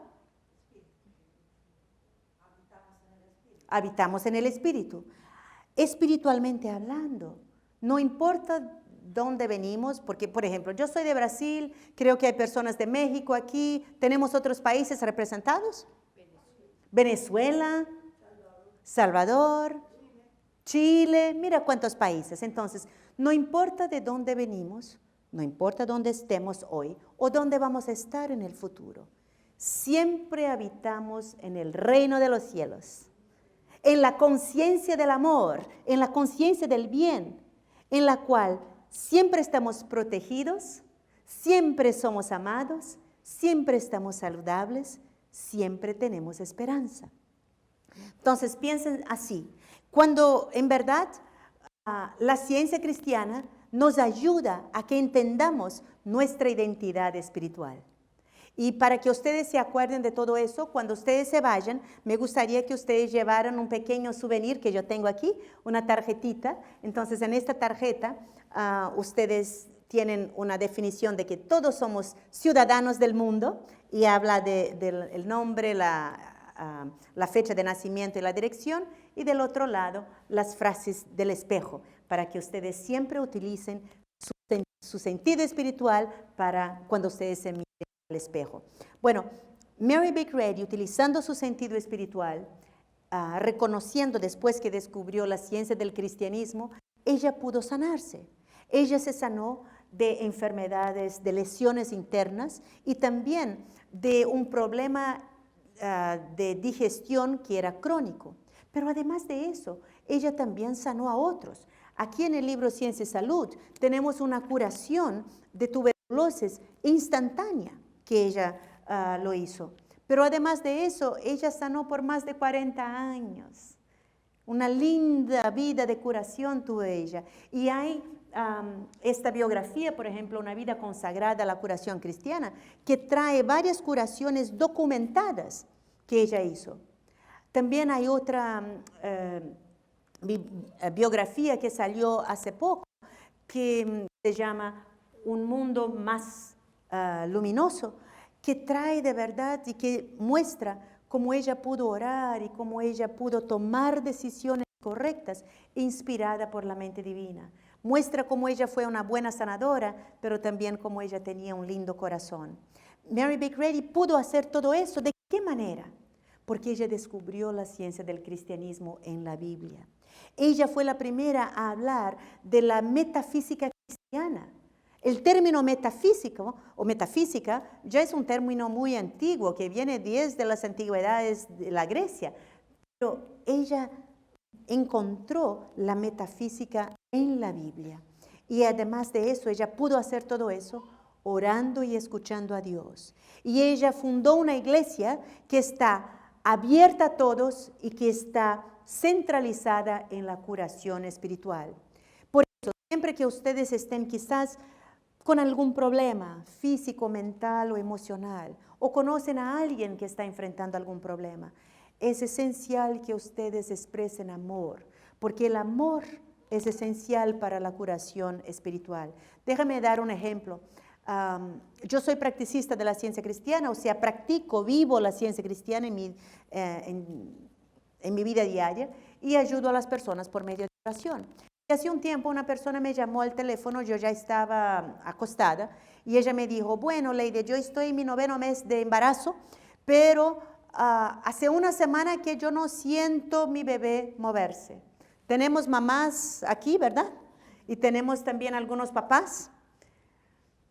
Habitamos en el Espíritu. Espiritualmente hablando, no importa dónde venimos, porque, por ejemplo, yo soy de Brasil, creo que hay personas de México aquí, ¿tenemos otros países representados? Venezuela, Salvador, Chile, mira cuántos países. Entonces, no importa de dónde venimos, no importa dónde estemos hoy o dónde vamos a estar en el futuro, siempre habitamos en el reino de los cielos, en la conciencia del amor, en la conciencia del bien, en la cual siempre estamos protegidos, siempre somos amados, siempre estamos saludables, siempre tenemos esperanza. Entonces piensen así, cuando en verdad la ciencia cristiana nos ayuda a que entendamos nuestra identidad espiritual. Y para que ustedes se acuerden de todo eso, cuando ustedes se vayan, me gustaría que ustedes llevaran un pequeño souvenir que yo tengo aquí, una tarjetita. Entonces, en esta tarjeta, ustedes tienen una definición de que todos somos ciudadanos del mundo y habla del nombre, la fecha de nacimiento y la dirección. Y del otro lado, las frases del espejo, para que ustedes siempre utilicen su sentido espiritual para cuando ustedes se miren al espejo. Bueno, Mary Baker Eddy, utilizando su sentido espiritual, reconociendo después que descubrió la ciencia del cristianismo, ella pudo sanarse. Ella se sanó de enfermedades, de lesiones internas y también de un problema de digestión que era crónico. Pero además de eso, ella también sanó a otros. Aquí en el libro Ciencia y Salud tenemos una curación de tuberculosis instantánea que ella lo hizo. Pero además de eso, ella sanó por más de 40 años. Una linda vida de curación tuvo ella. Y hay esta biografía, por ejemplo, Una vida consagrada a la curación cristiana, que trae varias curaciones documentadas que ella hizo. También hay otra biografía que salió hace poco que se llama Un mundo más luminoso, que trae de verdad y que muestra cómo ella pudo orar y cómo ella pudo tomar decisiones correctas inspirada por la mente divina. Muestra cómo ella fue una buena sanadora, pero también cómo ella tenía un lindo corazón. Mary Baker Eddy pudo hacer todo eso. ¿De qué manera? Porque ella descubrió la ciencia del cristianismo en la Biblia. Ella fue la primera a hablar de la metafísica cristiana. El término metafísico o metafísica ya es un término muy antiguo que viene desde las antigüedades de la Grecia, pero ella encontró la metafísica en la Biblia. Y además de eso, ella pudo hacer todo eso orando y escuchando a Dios. Y ella fundó una iglesia que está abierta a todos y que está centralizada en la curación espiritual. Por eso, siempre que ustedes estén quizás con algún problema físico, mental o emocional, o conocen a alguien que está enfrentando algún problema, es esencial que ustedes expresen amor, porque el amor es esencial para la curación espiritual. Déjame dar un ejemplo. Yo soy practicista de la ciencia cristiana, o sea, practico, vivo la ciencia cristiana en mi vida diaria y ayudo a las personas por medio de oración. Y hace un tiempo una persona me llamó al teléfono, yo ya estaba acostada, y ella me dijo, bueno, Lady, yo estoy en mi 9º mes de embarazo, pero hace una semana que yo no siento mi bebé moverse. Tenemos mamás aquí, ¿verdad? Y tenemos también algunos papás.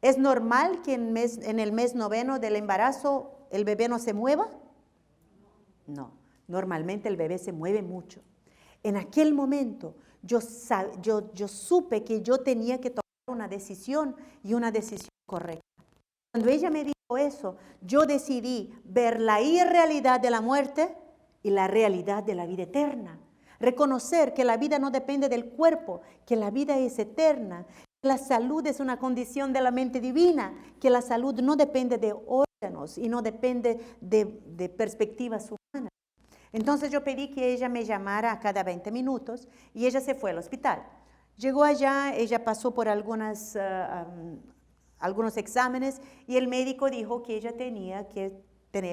¿Es normal que en el mes 9º del embarazo el bebé no se mueva? No, normalmente el bebé se mueve mucho. En aquel momento yo supe que yo tenía que tomar una decisión y una decisión correcta. Cuando ella me dijo eso, yo decidí ver la irrealidad de la muerte y la realidad de la vida eterna. Reconocer que la vida no depende del cuerpo, que la vida es eterna. La salud es una condición de la mente divina, que la salud no depende de órganos y no depende de perspectivas humanas. Entonces yo pedí que ella me llamara a cada 20 minutos y ella se fue al hospital. Llegó allá, ella pasó por algunos exámenes y el médico dijo que ella tenía que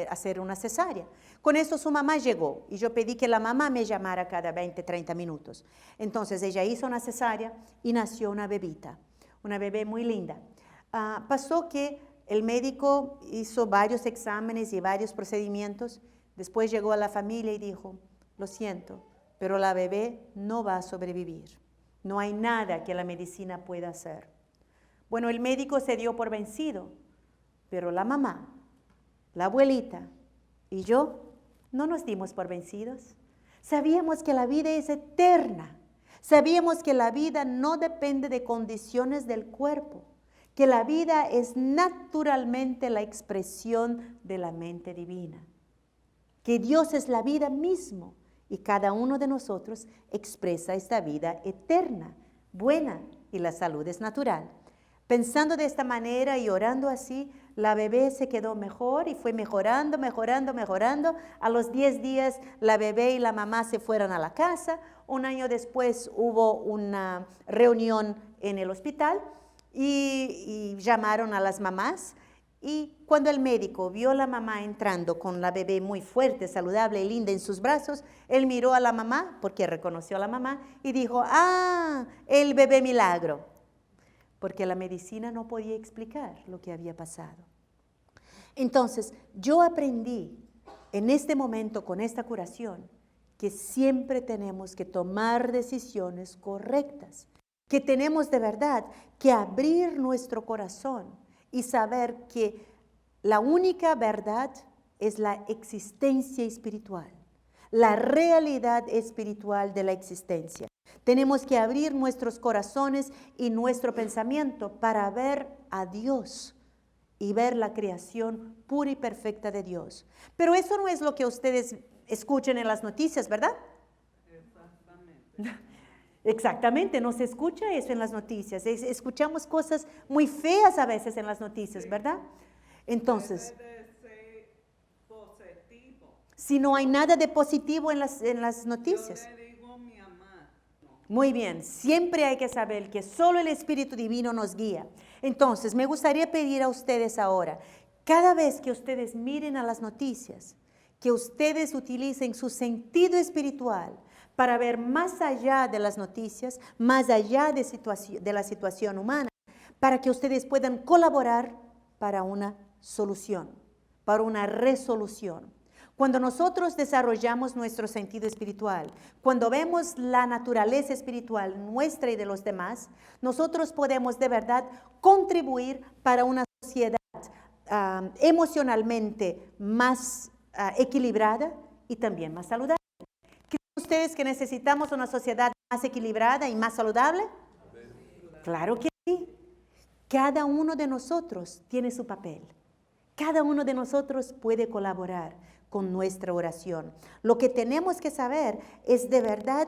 hacer una cesárea. Con eso su mamá llegó y yo pedí que la mamá me llamara cada 20, 30 minutos. Entonces ella hizo una cesárea y nació una bebita, una bebé muy linda. Pasó que el médico hizo varios exámenes y varios procedimientos. Después llegó a la familia y dijo, lo siento, pero la bebé no va a sobrevivir. No hay nada que la medicina pueda hacer. Bueno, el médico se dio por vencido, pero la mamá, la abuelita y yo no nos dimos por vencidos. Sabíamos que la vida es eterna. Sabíamos que la vida no depende de condiciones del cuerpo, que la vida es naturalmente la expresión de la mente divina, que Dios es la vida mismo y cada uno de nosotros expresa esta vida eterna, buena, y la salud es natural. Pensando de esta manera y orando así, la bebé se quedó mejor y fue mejorando, mejorando, mejorando. A los 10 días la bebé y la mamá se fueron a la casa. Un año después hubo una reunión en el hospital y llamaron a las mamás. Y cuando el médico vio a la mamá entrando con la bebé muy fuerte, saludable y linda en sus brazos, él miró a la mamá, porque reconoció a la mamá, y dijo, el bebé milagro. Porque la medicina no podía explicar lo que había pasado. Entonces, yo aprendí en este momento con esta curación que siempre tenemos que tomar decisiones correctas, que tenemos de verdad que abrir nuestro corazón y saber que la única verdad es la existencia espiritual, la realidad espiritual de la existencia. Tenemos que abrir nuestros corazones y nuestro pensamiento para ver a Dios y ver la creación pura y perfecta de Dios. Pero eso no es lo que ustedes escuchan en las noticias, ¿verdad? Exactamente. Exactamente, no se escucha eso en las noticias. Escuchamos cosas muy feas a veces en las noticias, ¿verdad? Entonces, Debe ser positivo. si no hay nada de positivo en las noticias. Yo le digo a mi mamá, Muy bien, siempre hay que saber que solo el Espíritu Divino nos guía. Entonces, me gustaría pedir a ustedes ahora, cada vez que ustedes miren a las noticias, que ustedes utilicen su sentido espiritual para ver más allá de las noticias, más allá de la situación humana, para que ustedes puedan colaborar para una solución, para una resolución. Cuando nosotros desarrollamos nuestro sentido espiritual, cuando vemos la naturaleza espiritual nuestra y de los demás, nosotros podemos de verdad contribuir para una sociedad emocionalmente más equilibrada y también más saludable. ¿Creen ustedes que necesitamos una sociedad más equilibrada y más saludable? Claro que sí. Cada uno de nosotros tiene su papel. Cada uno de nosotros puede colaborar con nuestra oración. Lo que tenemos que saber es de verdad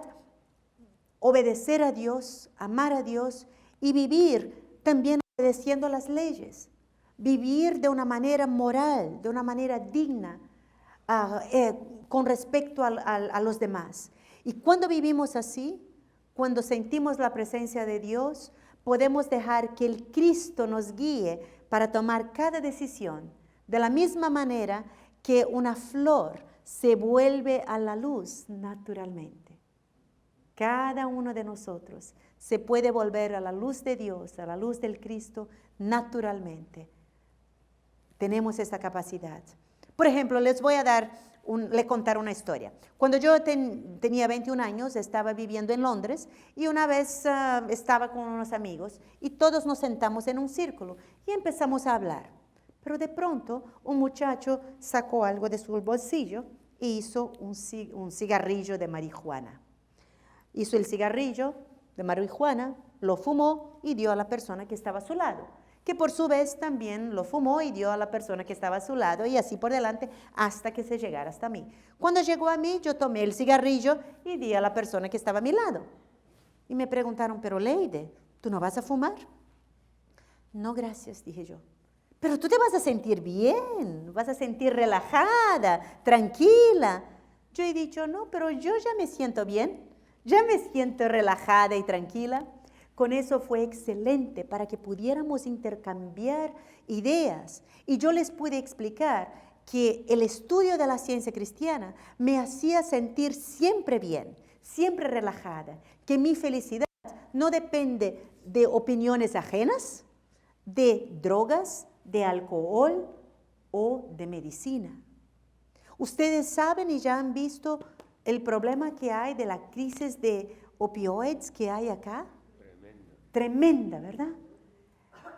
obedecer a Dios, amar a Dios y vivir también obedeciendo las leyes, vivir de una manera moral, de una manera digna, con respecto a los demás. Y cuando vivimos así, cuando sentimos la presencia de Dios, podemos dejar que el Cristo nos guíe para tomar cada decisión, de la misma manera que una flor se vuelve a la luz naturalmente. Cada uno de nosotros se puede volver a la luz de Dios, a la luz del Cristo naturalmente. Tenemos esa capacidad. Por ejemplo, les voy a contar una historia. Cuando yo tenía 21 años, estaba viviendo en Londres y una vez estaba con unos amigos y todos nos sentamos en un círculo y empezamos a hablar. Pero de pronto un muchacho sacó algo de su bolsillo e hizo un cigarrillo de marihuana. Hizo el cigarrillo de marihuana, lo fumó y dio a la persona que estaba a su lado, que por su vez también lo fumó y dio a la persona que estaba a su lado y así por delante hasta que se llegara hasta mí. Cuando llegó a mí, yo tomé el cigarrillo y di a la persona que estaba a mi lado. Y me preguntaron, pero Leide, ¿tú no vas a fumar? No, gracias, dije yo. Pero tú te vas a sentir bien, vas a sentir relajada, tranquila. Yo he dicho, no, pero yo ya me siento bien, ya me siento relajada y tranquila. Con eso fue excelente para que pudiéramos intercambiar ideas. Y yo les pude explicar que el estudio de la ciencia cristiana me hacía sentir siempre bien, siempre relajada, que mi felicidad no depende de opiniones ajenas, de drogas, de alcohol o de medicina. Ustedes saben y ya han visto el problema que hay de la crisis de opioides que hay acá. Tremenda, ¿verdad?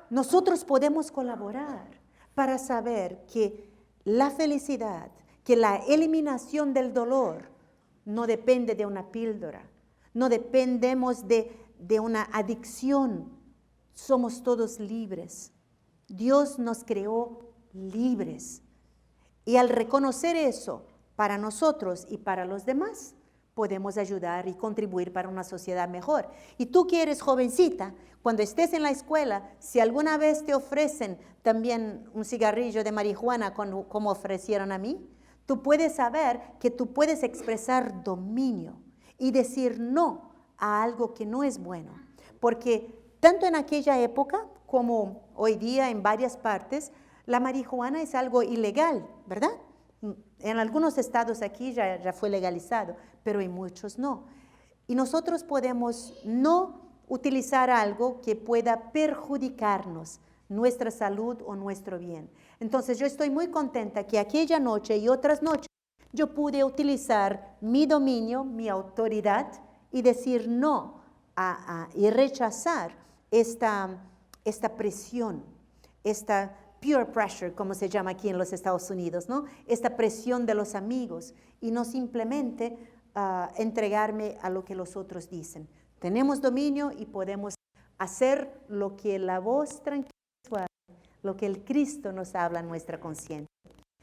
Nosotros podemos colaborar para saber que la felicidad, que la eliminación del dolor no depende de una píldora, no dependemos de una adicción, somos todos libres. Dios nos creó libres. Y al reconocer eso para nosotros y para los demás, podemos ayudar y contribuir para una sociedad mejor. Y tú que eres jovencita, cuando estés en la escuela, si alguna vez te ofrecen también un cigarrillo de marihuana como ofrecieron a mí, tú puedes saber que tú puedes expresar dominio y decir no a algo que no es bueno. Porque tanto en aquella época como hoy día en varias partes, la marihuana es algo ilegal, ¿verdad? En algunos estados aquí ya fue legalizado, pero en muchos no. Y nosotros podemos no utilizar algo que pueda perjudicarnos, nuestra salud o nuestro bien. Entonces yo estoy muy contenta que aquella noche y otras noches yo pude utilizar mi dominio, mi autoridad y decir no y rechazar esta presión, esta peer pressure, como se llama aquí en los Estados Unidos, ¿no? Esta presión de los amigos y no simplemente entregarme a lo que los otros dicen. Tenemos dominio y podemos hacer lo que la voz tranquila y suave, lo que el Cristo nos habla en nuestra conciencia.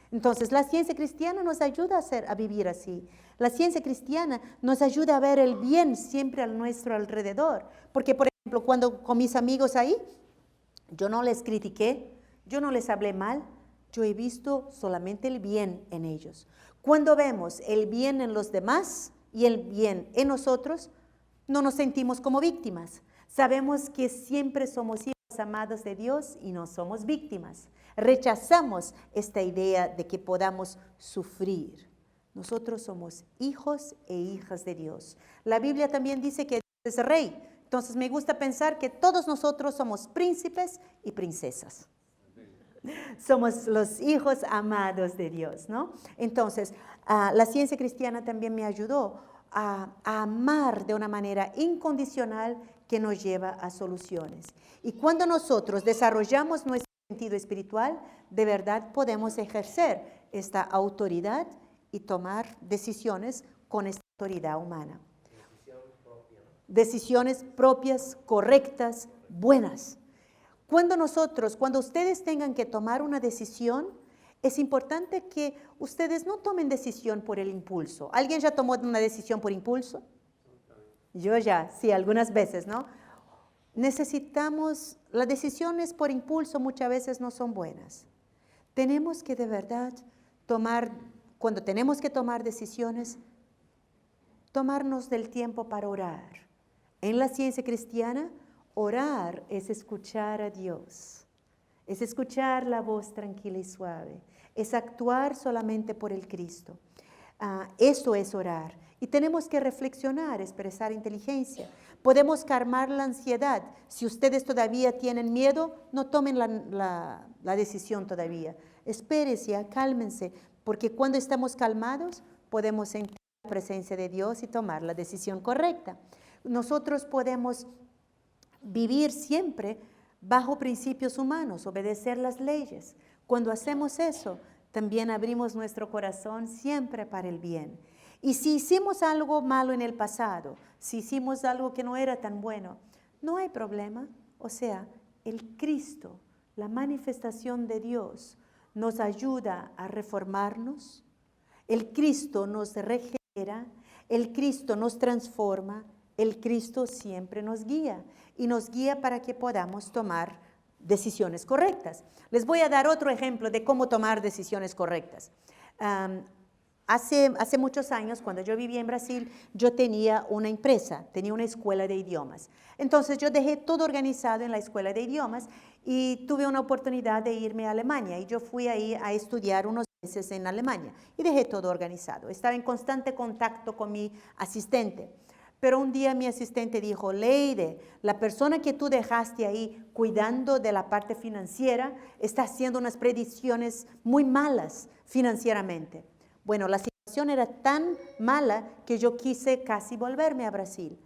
Entonces, la ciencia cristiana nos ayuda a vivir así. La ciencia cristiana nos ayuda a ver el bien siempre a nuestro alrededor. Porque, por ejemplo, cuando con mis amigos ahí, yo no les critiqué, yo no les hablé mal, yo he visto solamente el bien en ellos. Cuando vemos el bien en los demás y el bien en nosotros, no nos sentimos como víctimas. Sabemos que siempre somos hijos amados de Dios y no somos víctimas. Rechazamos esta idea de que podamos sufrir. Nosotros somos hijos e hijas de Dios. La Biblia también dice que Dios es rey. Entonces me gusta pensar que todos nosotros somos príncipes y princesas. Somos los hijos amados de Dios, ¿no? Entonces, la ciencia cristiana también me ayudó a amar de una manera incondicional que nos lleva a soluciones. Y cuando nosotros desarrollamos nuestro sentido espiritual, de verdad podemos ejercer esta autoridad y tomar decisiones con esta autoridad humana. Decisiones propias, correctas, buenas. Cuando ustedes tengan que tomar una decisión, es importante que ustedes no tomen decisión por el impulso. ¿Alguien ya tomó una decisión por impulso? Yo ya, sí, algunas veces, ¿no? las decisiones por impulso muchas veces no son buenas. Tenemos que de verdad cuando tenemos que tomar decisiones, tomarnos del tiempo para orar. En la ciencia cristiana, orar es escuchar a Dios, es escuchar la voz tranquila y suave, es actuar solamente por el Cristo. Eso es orar. Y tenemos que reflexionar, expresar inteligencia. Podemos calmar la ansiedad. Si ustedes todavía tienen miedo, no tomen la decisión todavía. Espérense, cálmense, porque cuando estamos calmados, podemos sentir la presencia de Dios y tomar la decisión correcta. Nosotros podemos vivir siempre bajo principios humanos, obedecer las leyes. Cuando hacemos eso, también abrimos nuestro corazón siempre para el bien. Y si hicimos algo malo en el pasado, si hicimos algo que no era tan bueno, no hay problema. O sea, el Cristo, la manifestación de Dios, nos ayuda a reformarnos. El Cristo nos regenera, el Cristo nos transforma, el Cristo siempre nos guía. Y nos guía para que podamos tomar decisiones correctas. Les voy a dar otro ejemplo de cómo tomar decisiones correctas. Hace muchos años, cuando yo vivía en Brasil, yo tenía una empresa, tenía una escuela de idiomas. Entonces yo dejé todo organizado en la escuela de idiomas y tuve una oportunidad de irme a Alemania. Y yo fui ahí a estudiar unos meses en Alemania y dejé todo organizado. Estaba en constante contacto con mi asistente. Pero un día mi asistente dijo, Leide, la persona que tú dejaste ahí cuidando de la parte financiera está haciendo unas predicciones muy malas financieramente. Bueno, la situación era tan mala que yo quise casi volverme a Brasil.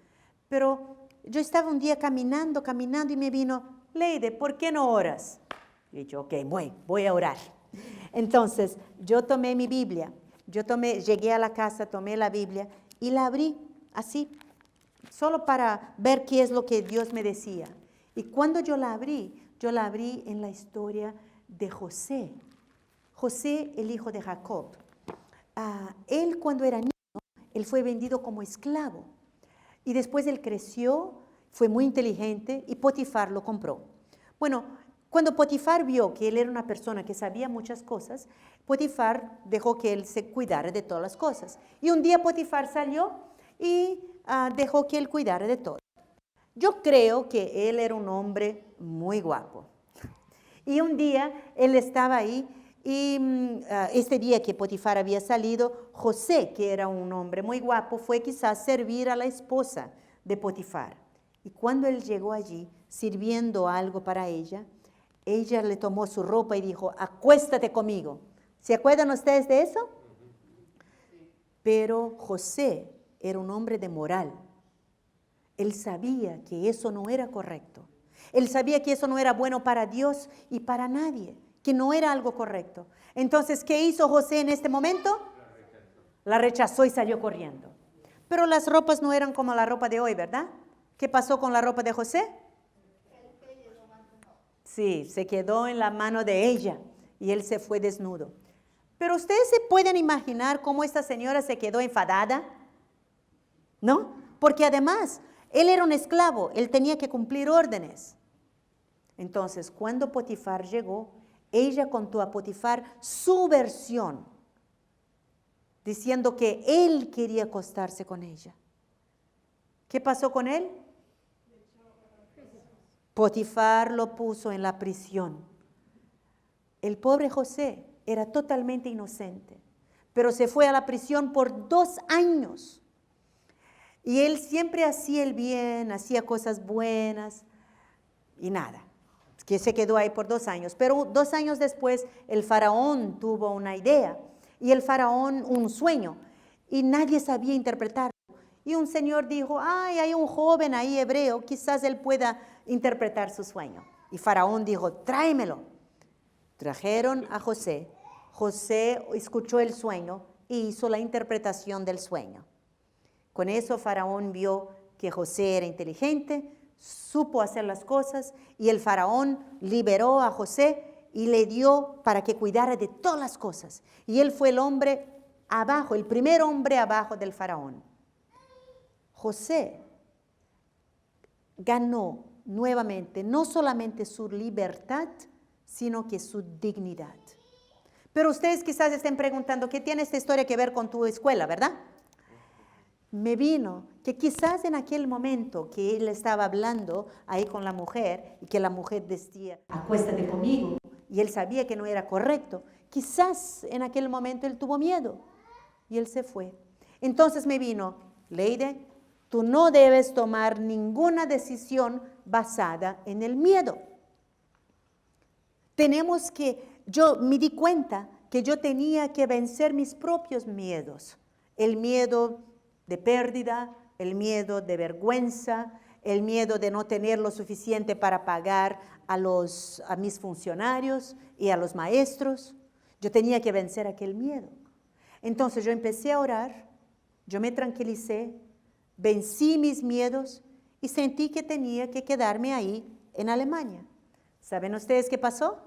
Pero yo estaba un día caminando y me vino, Leide, ¿por qué no oras? Y yo, ok, voy a orar. Entonces, yo tomé mi Biblia, llegué a la casa, tomé la Biblia y la abrí así, solo para ver qué es lo que Dios me decía. Y cuando yo la abrí en la historia de José. José, el hijo de Jacob. Él cuando era niño, él fue vendido como esclavo. Y después él creció, fue muy inteligente y Potifar lo compró. Bueno, cuando Potifar vio que él era una persona que sabía muchas cosas, Potifar dejó que él se cuidara de todas las cosas. Y un día Potifar salió y dejó que él cuidara de todo. Yo creo que él era un hombre muy guapo. Y un día él estaba ahí y este día que Potifar había salido, José, que era un hombre muy guapo, fue quizás servir a la esposa de Potifar. Y cuando él llegó allí sirviendo algo para ella le tomó su ropa y dijo, acuéstate conmigo. ¿Se acuerdan ustedes de eso? Pero José era un hombre de moral. Él sabía que eso no era correcto. Él sabía que eso no era bueno para Dios y para nadie, que no era algo correcto. Entonces, ¿qué hizo José en este momento? La rechazó y salió corriendo. Pero las ropas no eran como la ropa de hoy, ¿verdad? ¿Qué pasó con la ropa de José? Sí, se quedó en la mano de ella y él se fue desnudo. Pero ustedes se pueden imaginar cómo esta señora se quedó enfadada, ¿no? Porque además, él era un esclavo, él tenía que cumplir órdenes. Entonces, cuando Potifar llegó, ella contó a Potifar su versión, diciendo que él quería acostarse con ella. ¿Qué pasó con él? Potifar lo puso en la prisión. El pobre José era totalmente inocente, pero se fue a la prisión por 2 años. Y él siempre hacía el bien, hacía cosas buenas y nada, que se quedó ahí por 2 años. Pero 2 años después el faraón tuvo una idea y el faraón un sueño y nadie sabía interpretarlo. Y un señor dijo, ay, hay un joven ahí hebreo, quizás él pueda interpretar su sueño. Y faraón dijo, tráemelo. Trajeron a José. José escuchó el sueño e hizo la interpretación del sueño. Con eso faraón vio que José era inteligente, supo hacer las cosas y el faraón liberó a José y le dio para que cuidara de todas las cosas. Y él fue el hombre abajo, el primer hombre abajo del faraón. José ganó nuevamente no solamente su libertad, sino que su dignidad. Pero ustedes quizás estén preguntando, ¿qué tiene esta historia que ver con tu escuela, verdad? Me vino que quizás en aquel momento que él estaba hablando ahí con la mujer y que la mujer decía, acuéstate conmigo, y él sabía que no era correcto, quizás en aquel momento él tuvo miedo y él se fue. Entonces me vino, Leyde, tú no debes tomar ninguna decisión basada en el miedo. Yo me di cuenta que yo tenía que vencer mis propios miedos, el miedo de pérdida, el miedo de vergüenza, el miedo de no tener lo suficiente para pagar a mis funcionarios y a los maestros. Yo tenía que vencer aquel miedo. Entonces yo empecé a orar, yo me tranquilicé, vencí mis miedos y sentí que tenía que quedarme ahí en Alemania. ¿Saben ustedes qué pasó?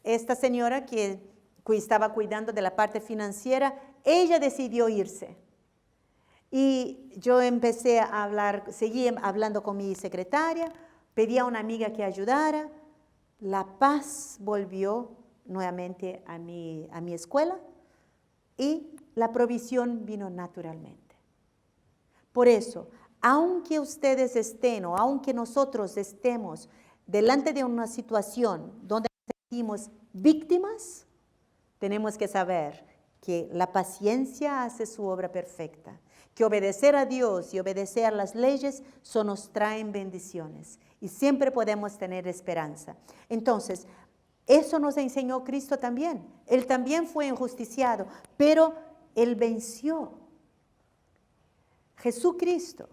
Esta señora que estaba cuidando de la parte financiera, ella decidió irse. Y yo empecé a hablar, seguí hablando con mi secretaria, pedí a una amiga que ayudara. La paz volvió nuevamente a mi escuela y la provisión vino naturalmente. Por eso, aunque ustedes estén o aunque nosotros estemos delante de una situación donde nos sentimos víctimas, tenemos que saber que la paciencia hace su obra perfecta, que obedecer a Dios y obedecer a las leyes nos traen bendiciones y siempre podemos tener esperanza. Entonces, eso nos enseñó Cristo también. Él también fue injusticiado, pero Él venció. Jesucristo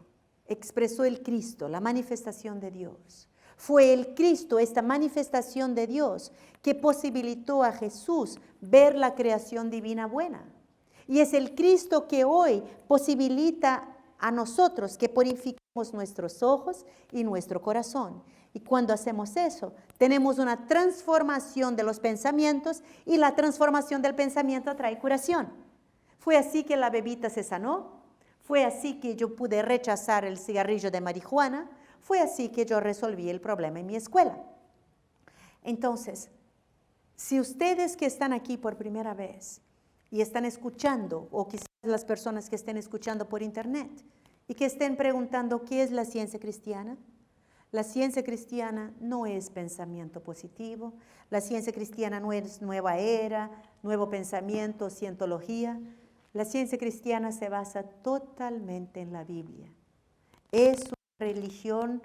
expresó el Cristo, la manifestación de Dios. Fue el Cristo, esta manifestación de Dios, que posibilitó a Jesús ver la creación divina buena. Y es el Cristo que hoy posibilita a nosotros que purifiquemos nuestros ojos y nuestro corazón. Y cuando hacemos eso, tenemos una transformación de los pensamientos y la transformación del pensamiento trae curación. Fue así que la bebita se sanó, fue así que yo pude rechazar el cigarrillo de marihuana, fue así que yo resolví el problema en mi escuela. Entonces, si ustedes que están aquí por primera vez y están escuchando, o quizás las personas que estén escuchando por internet y que estén preguntando qué es la ciencia cristiana, la ciencia cristiana no es pensamiento positivo, la ciencia cristiana no es nueva era, nuevo pensamiento, cientología. La ciencia cristiana se basa totalmente en la Biblia. Es una religión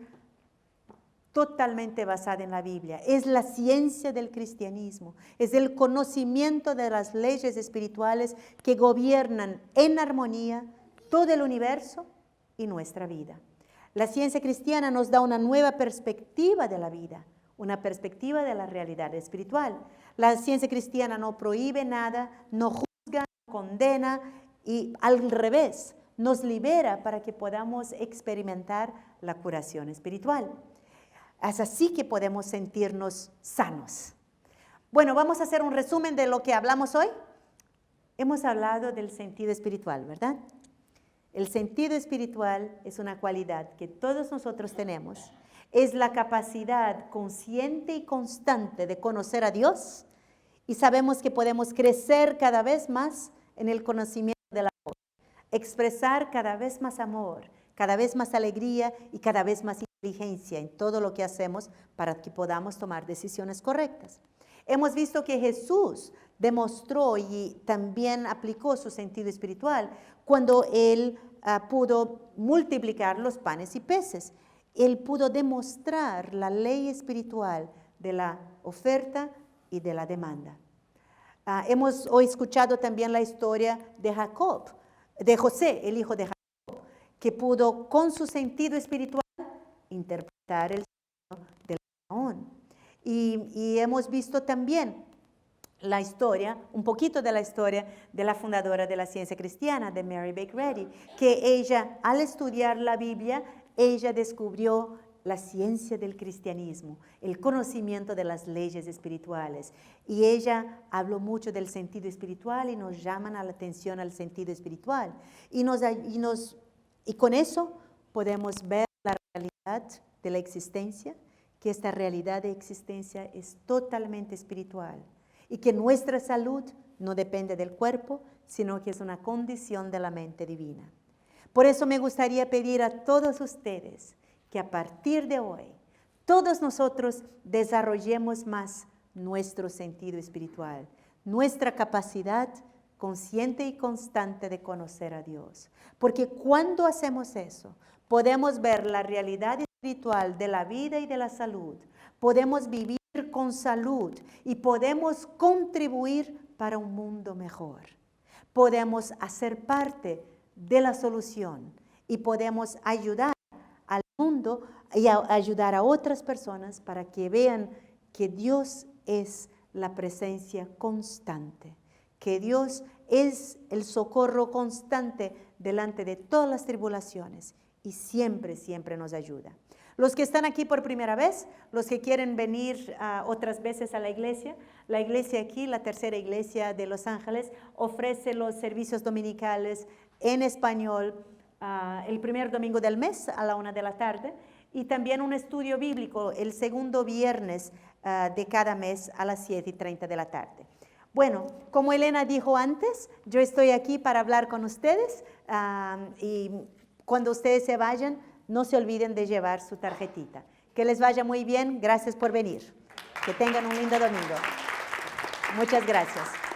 totalmente basada en la Biblia. Es la ciencia del cristianismo. Es el conocimiento de las leyes espirituales que gobiernan en armonía todo el universo y nuestra vida. La ciencia cristiana nos da una nueva perspectiva de la vida, una perspectiva de la realidad espiritual. La ciencia cristiana no prohíbe nada, no juzga, no condena y al revés, nos libera para que podamos experimentar la curación espiritual. Es así que podemos sentirnos sanos. Bueno, vamos a hacer un resumen de lo que hablamos hoy. Hemos hablado del sentido espiritual, ¿verdad? El sentido espiritual es una cualidad que todos nosotros tenemos. Es la capacidad consciente y constante de conocer a Dios y sabemos que podemos crecer cada vez más en el conocimiento del amor, expresar cada vez más amor, cada vez más alegría y cada vez más inteligencia en todo lo que hacemos para que podamos tomar decisiones correctas. Hemos visto que Jesús demostró y también aplicó su sentido espiritual cuando Él pudo multiplicar los panes y peces. Él pudo demostrar la ley espiritual de la oferta y de la demanda. Hemos hoy escuchado también la historia de José, el hijo de Jacob, que pudo con su sentido espiritual interpretar el sueño del faraón. Y hemos visto también la historia, un poquito de la historia de la fundadora de la ciencia cristiana, de Mary Baker Eddy, que ella, al estudiar la Biblia, ella descubrió la ciencia del cristianismo, el conocimiento de las leyes espirituales. Y ella habló mucho del sentido espiritual y nos llaman a la atención al sentido espiritual. Y con eso podemos ver la realidad de la existencia, que esta realidad de existencia es totalmente espiritual y que nuestra salud no depende del cuerpo, sino que es una condición de la mente divina. Por eso me gustaría pedir a todos ustedes que a partir de hoy, todos nosotros desarrollemos más nuestro sentido espiritual, nuestra capacidad consciente y constante de conocer a Dios. Porque cuando hacemos eso, podemos ver la realidad espiritual de la vida y de la salud, podemos vivir con salud y podemos contribuir para un mundo mejor. Podemos hacer parte de la solución y podemos ayudar al mundo y ayudar a otras personas para que vean que Dios es la presencia constante, que Dios es el socorro constante delante de todas las tribulaciones y siempre, siempre nos ayuda. Los que están aquí por primera vez, los que quieren venir otras veces a la iglesia aquí, la tercera iglesia de Los Ángeles, ofrece los servicios dominicales en español el primer domingo del mes a la 1 de la tarde y también un estudio bíblico el segundo viernes de cada mes a las 7:30 de la tarde. Bueno, como Elena dijo antes, yo estoy aquí para hablar con ustedes y cuando ustedes se vayan, no se olviden de llevar su tarjetita. Que les vaya muy bien, gracias por venir. Que tengan un lindo domingo. Muchas gracias.